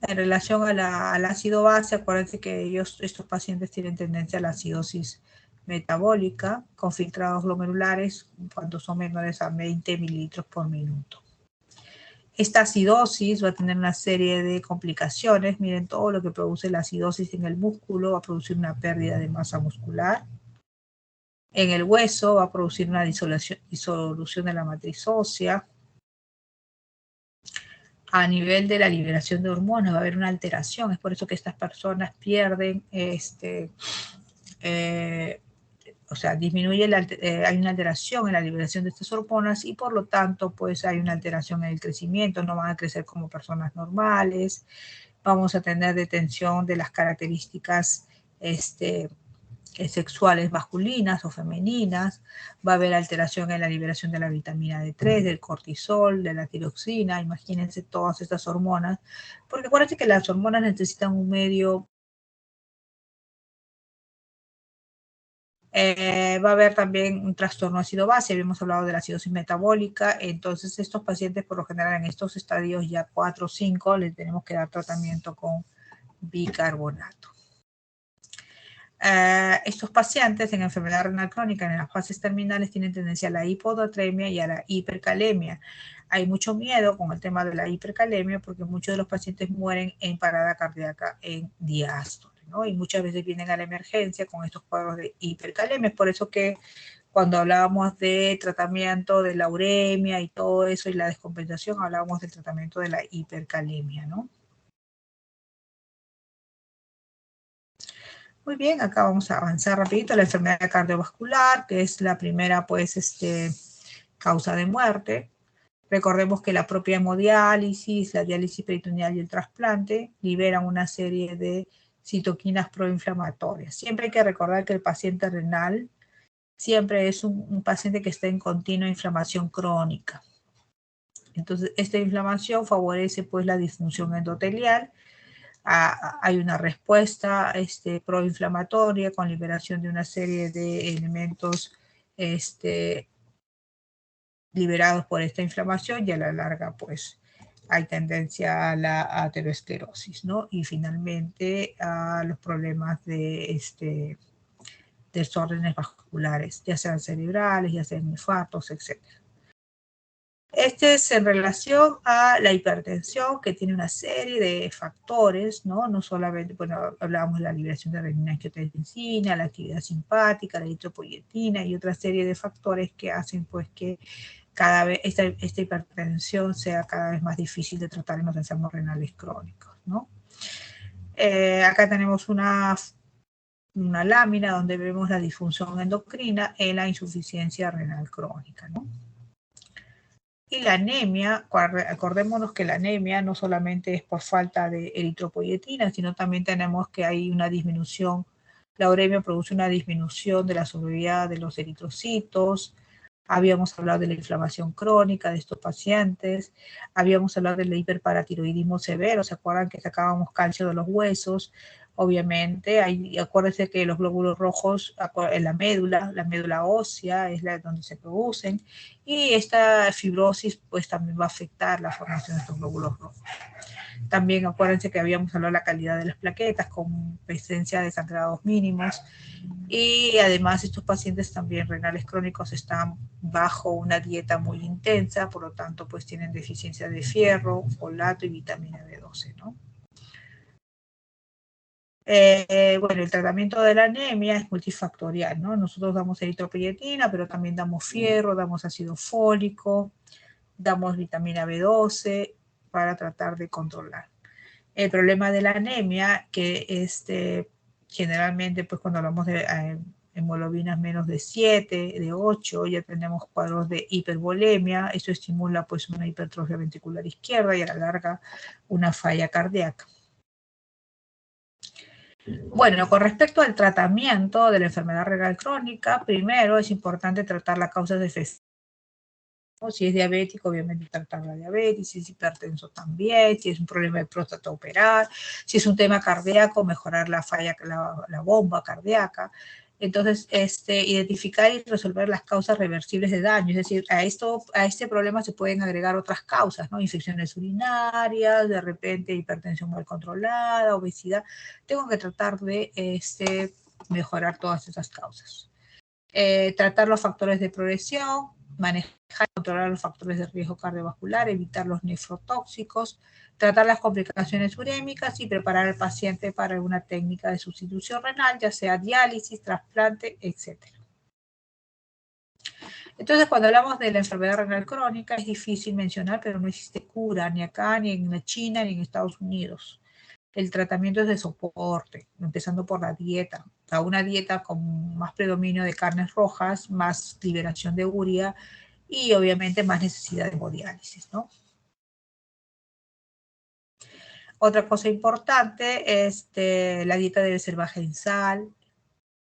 En relación al ácido base, acuérdense que estos pacientes tienen tendencia a la acidosis metabólica con filtrados glomerulares cuando son menores a 20 mililitros por minuto. Esta acidosis va a tener una serie de complicaciones. Miren todo lo que produce la acidosis en el músculo. Va a producir una pérdida de masa muscular. En el hueso va a producir una disolución de la matriz ósea. A nivel de la liberación de hormonas va a haber una alteración. Es por eso que estas personas pierden, o sea, disminuye, hay una alteración en la liberación de estas hormonas, y por lo tanto, pues hay una alteración en el crecimiento. No van a crecer como personas normales. Vamos a tener detención de las características sexuales masculinas o femeninas. Va a haber alteración en la liberación de la vitamina D3, del cortisol, de la tiroxina. Imagínense todas estas hormonas, porque acuérdense que las hormonas necesitan un medio. Va a haber también un trastorno ácido-base. Habíamos hablado de la acidosis metabólica. Entonces, estos pacientes, por lo general, en estos estadios ya 4 o 5, les tenemos que dar tratamiento con bicarbonato. Estos pacientes en enfermedad renal crónica en las fases terminales tienen tendencia a la hiponatremia y a la hipercalemia. Hay mucho miedo con el tema de la hipercalemia porque muchos de los pacientes mueren en parada cardíaca en diástole, ¿no? Y muchas veces vienen a la emergencia con estos cuadros de hipercalemia. Es por eso que cuando hablábamos de tratamiento de la uremia y todo eso y la descompensación, hablábamos del tratamiento de la hipercalemia, ¿no? Muy bien, acá vamos a avanzar rapidito. La enfermedad cardiovascular, que es la primera, pues, causa de muerte. Recordemos que la propia hemodiálisis, la diálisis peritoneal y el trasplante liberan una serie de citoquinas proinflamatorias. Siempre hay que recordar que el paciente renal siempre es un paciente que está en continua inflamación crónica. Entonces, esta inflamación favorece pues la disfunción endotelial. Hay una respuesta proinflamatoria con liberación de una serie de elementos liberados por esta inflamación, y a la larga pues hay tendencia a la aterosclerosis, ¿no? Y finalmente a los problemas de desórdenes vasculares, ya sean cerebrales, ya sean infartos, etc. Este es en relación a la hipertensión, que tiene una serie de factores, ¿no? No solamente, bueno, hablábamos de la liberación de renina-angiotensina, la actividad simpática, la eritropoyetina y otra serie de factores que hacen pues que cada vez esta hipertensión sea cada vez más difícil de tratar en los enfermos renales crónicos, ¿no? Acá tenemos una lámina donde vemos la disfunción endocrina en la insuficiencia renal crónica, ¿no? Y la anemia, acordémonos que la anemia no solamente es por falta de eritropoyetina, sino también tenemos que hay una disminución, la uremia produce una disminución de la solubilidad de los eritrocitos. Habíamos hablado de la inflamación crónica de estos pacientes, habíamos hablado del hiperparatiroidismo severo, ¿se acuerdan que sacábamos calcio de los huesos? Obviamente, acuérdense que los glóbulos rojos en la médula ósea es donde se producen, y esta fibrosis pues también va a afectar la formación de estos glóbulos rojos. También acuérdense que habíamos hablado de la calidad de las plaquetas con presencia de sangrados mínimos, y además estos pacientes también renales crónicos están bajo una dieta muy intensa, por lo tanto pues tienen deficiencia de fierro, folato y vitamina B12, ¿no? Bueno, el tratamiento de la anemia es multifactorial, ¿no? Nosotros damos eritropoyetina, pero también damos fierro, damos ácido fólico, damos vitamina B12 para tratar de controlar. El problema de la anemia, que generalmente pues cuando hablamos de hemoglobinas menos de 7, de 8, ya tenemos cuadros de hipervolemia. Eso estimula pues una hipertrofia ventricular izquierda y a la larga una falla cardíaca. Bueno, con respecto al tratamiento de la enfermedad renal crónica, primero es importante tratar las causas de efecto. Si es diabético, obviamente tratar la diabetes, si es hipertenso también, si es un problema de próstata, operar, si es un tema cardíaco, mejorar la falla, la bomba cardíaca. Entonces, identificar y resolver las causas reversibles de daño, es decir, a este problema se pueden agregar otras causas, ¿no? Infecciones urinarias, de repente hipertensión mal controlada, obesidad. Tengo que tratar de mejorar todas esas causas. Tratar los factores de progresión, manejar y controlar los factores de riesgo cardiovascular, evitar los nefrotóxicos, tratar las complicaciones urémicas y preparar al paciente para alguna técnica de sustitución renal, ya sea diálisis, trasplante, etc. Entonces, cuando hablamos de la enfermedad renal crónica, es difícil mencionar, pero no existe cura ni acá, ni en China, ni en Estados Unidos. El tratamiento es de soporte, empezando por la dieta. A una dieta con más predominio de carnes rojas, más liberación de urea y obviamente más necesidad de hemodiálisis, ¿no? Otra cosa importante es la dieta debe ser baja en sal.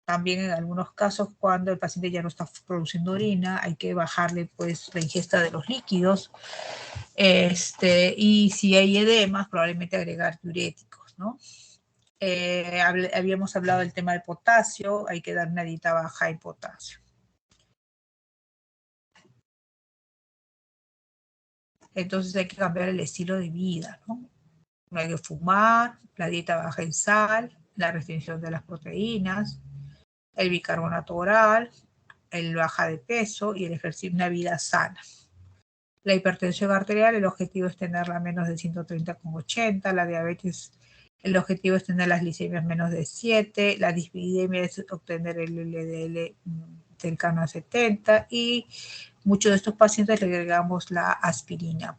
También en algunos casos, cuando el paciente ya no está produciendo orina, hay que bajarle pues la ingesta de los líquidos. Y si hay edemas, probablemente agregar diuréticos, ¿no? Habíamos hablado del tema del potasio, hay que dar una dieta baja en potasio. Entonces hay que cambiar el estilo de vida, ¿no? No hay que fumar, la dieta baja en sal, la restricción de las proteínas, el bicarbonato oral, el baja de peso y el ejercicio, una vida sana. La hipertensión arterial, el objetivo es tenerla menos de 130/80, la diabetes, el objetivo es tener las glicemias menos de 7, la dislipidemia es obtener el LDL cercano a 70 y muchos de estos pacientes le agregamos la aspirina.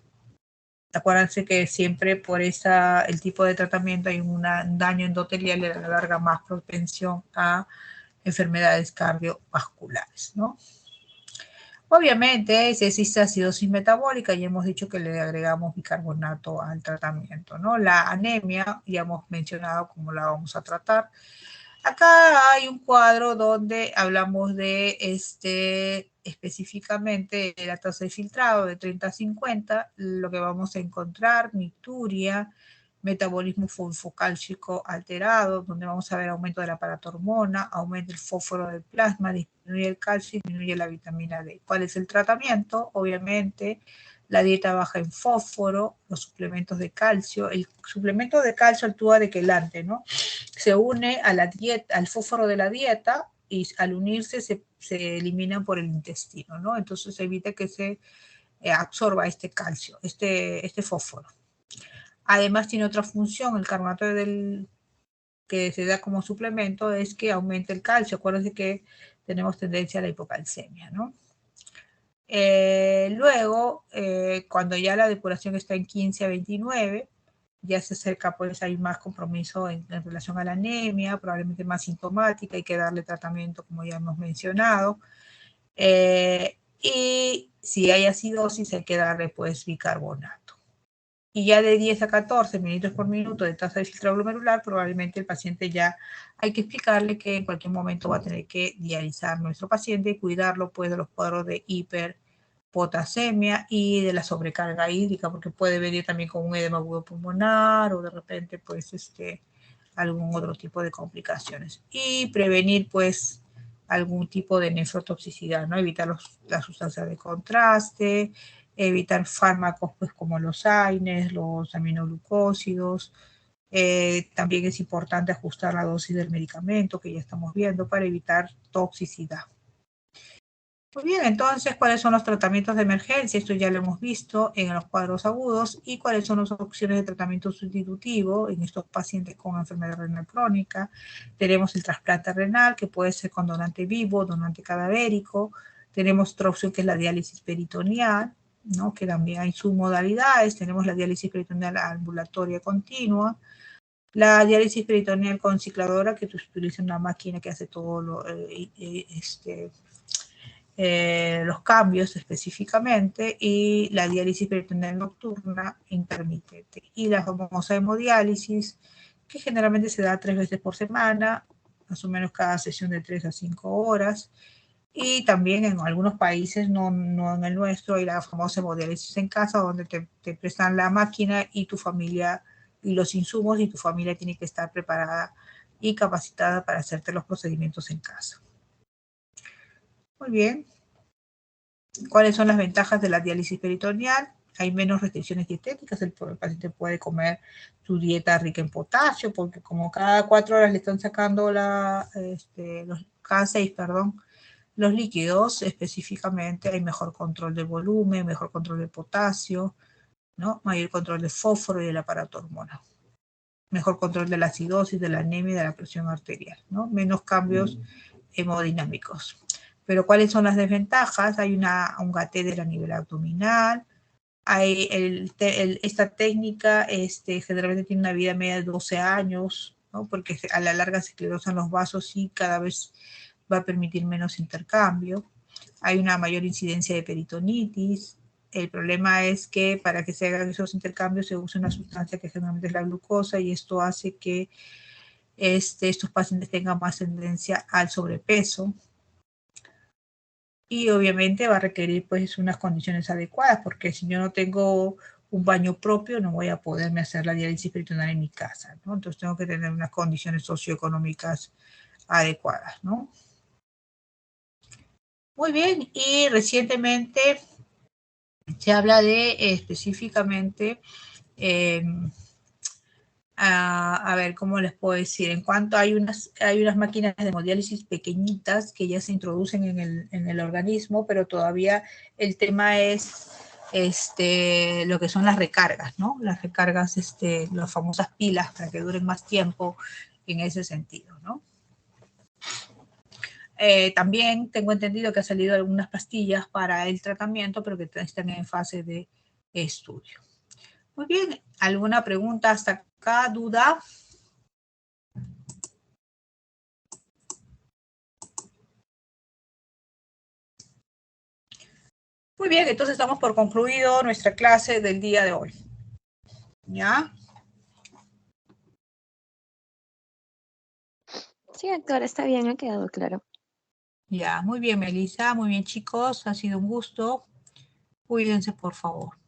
Acuérdense que siempre por el tipo de tratamiento hay un daño endotelial y a la larga más propensión a enfermedades cardiovasculares, ¿no? Obviamente, si existe acidosis metabólica, ya hemos dicho que le agregamos bicarbonato al tratamiento, ¿no? La anemia, ya hemos mencionado cómo la vamos a tratar. Acá hay un cuadro donde hablamos de específicamente la tasa de filtrado de 30 a 50, lo que vamos a encontrar, micturia, metabolismo fosfocálcico alterado, donde vamos a ver aumento de la paratormona, aumento del fósforo del plasma, disminuye el calcio y disminuye la vitamina D. ¿Cuál es el tratamiento? Obviamente, la dieta baja en fósforo, los suplementos de calcio. El suplemento de calcio actúa de quelante, ¿no? Se une a la dieta, al fósforo de la dieta y al unirse se eliminan por el intestino, ¿no? Entonces evita que se absorba este calcio, este fósforo. Además tiene otra función, el carbonato que se da como suplemento es que aumenta el calcio. Acuérdense que tenemos tendencia a la hipocalcemia, ¿no? Luego, cuando ya la depuración está en 15 a 29, ya se acerca, pues hay más compromiso en relación a la anemia, probablemente más sintomática, hay que darle tratamiento como ya hemos mencionado. Y si hay acidosis, hay que darle pues bicarbonato. Y ya de 10 a 14 mililitros por minuto de tasa de filtrado glomerular, probablemente el paciente ya hay que explicarle que en cualquier momento va a tener que dializar nuestro paciente y cuidarlo pues de los cuadros de hiperpotasemia y de la sobrecarga hídrica, porque puede venir también con un edema agudo pulmonar o de repente pues algún otro tipo de complicaciones. Y prevenir pues algún tipo de nefrotoxicidad, ¿no? Evitar las sustancias de contraste, evitar fármacos pues como los AINES, los aminoglucósidos. También es importante ajustar la dosis del medicamento que ya estamos viendo para evitar toxicidad. Muy bien, entonces, ¿cuáles son los tratamientos de emergencia? Esto ya lo hemos visto en los cuadros agudos. ¿Y cuáles son las opciones de tratamiento sustitutivo en estos pacientes con enfermedad renal crónica? Tenemos el trasplante renal, que puede ser con donante vivo, donante cadavérico. Tenemos otra opción que es la diálisis peritoneal, ¿no? Que también hay submodalidades. Tenemos la diálisis peritoneal ambulatoria continua. La diálisis peritoneal con cicladora, que utiliza una máquina que hace todo los cambios específicamente, y la diálisis peritoneal nocturna intermitente. Y la famosa hemodiálisis, que generalmente se da 3 veces por semana, más o menos cada sesión de 3 a 5 horas. Y también en algunos países, no en el nuestro, hay la famosa hemodiálisis en casa, donde te prestan la máquina y tu familia y los insumos, y tu familia tiene que estar preparada y capacitada para hacerte los procedimientos en casa. Muy bien. ¿Cuáles son las ventajas de la diálisis peritoneal? Hay menos restricciones dietéticas, el paciente puede comer su dieta rica en potasio, porque como cada 4 horas le están sacando cada 6, los líquidos específicamente, hay mejor control del volumen, mejor control del potasio, ¿no? Mayor control del fósforo y del aparato hormonal. Mejor control de la acidosis, de la anemia y de la presión arterial, ¿no? Menos cambios hemodinámicos. Pero ¿cuáles son las desventajas? Hay un gaté a nivel abdominal. Hay esta técnica generalmente tiene una vida media de 12 años, ¿no? Porque a la larga se esclerosan los vasos y cada vez va a permitir menos intercambio. Hay una mayor incidencia de peritonitis. El problema es que para que se hagan esos intercambios se usa una sustancia que generalmente es la glucosa, y esto hace que estos pacientes tengan más tendencia al sobrepeso. Y obviamente va a requerir pues unas condiciones adecuadas, porque si yo no tengo un baño propio no voy a poderme hacer la diálisis peritoneal en mi casa, ¿no? Entonces tengo que tener unas condiciones socioeconómicas adecuadas, ¿no? Muy bien, y recientemente se habla de específicamente, a ver, ¿cómo les puedo decir? En cuanto hay unas máquinas de hemodiálisis pequeñitas que ya se introducen en el organismo, pero todavía el tema es lo que son las recargas, ¿no? Las recargas, las famosas pilas para que duren más tiempo en ese sentido, ¿no? También tengo entendido que han salido algunas pastillas para el tratamiento, pero que están en fase de estudio. Muy bien, ¿alguna pregunta hasta acá? ¿Duda? Muy bien, entonces damos por concluido nuestra clase del día de hoy. ¿Ya? Sí, doctora, está bien, ha quedado claro. Ya, muy bien, Melissa, muy bien, chicos, ha sido un gusto. Cuídense, por favor.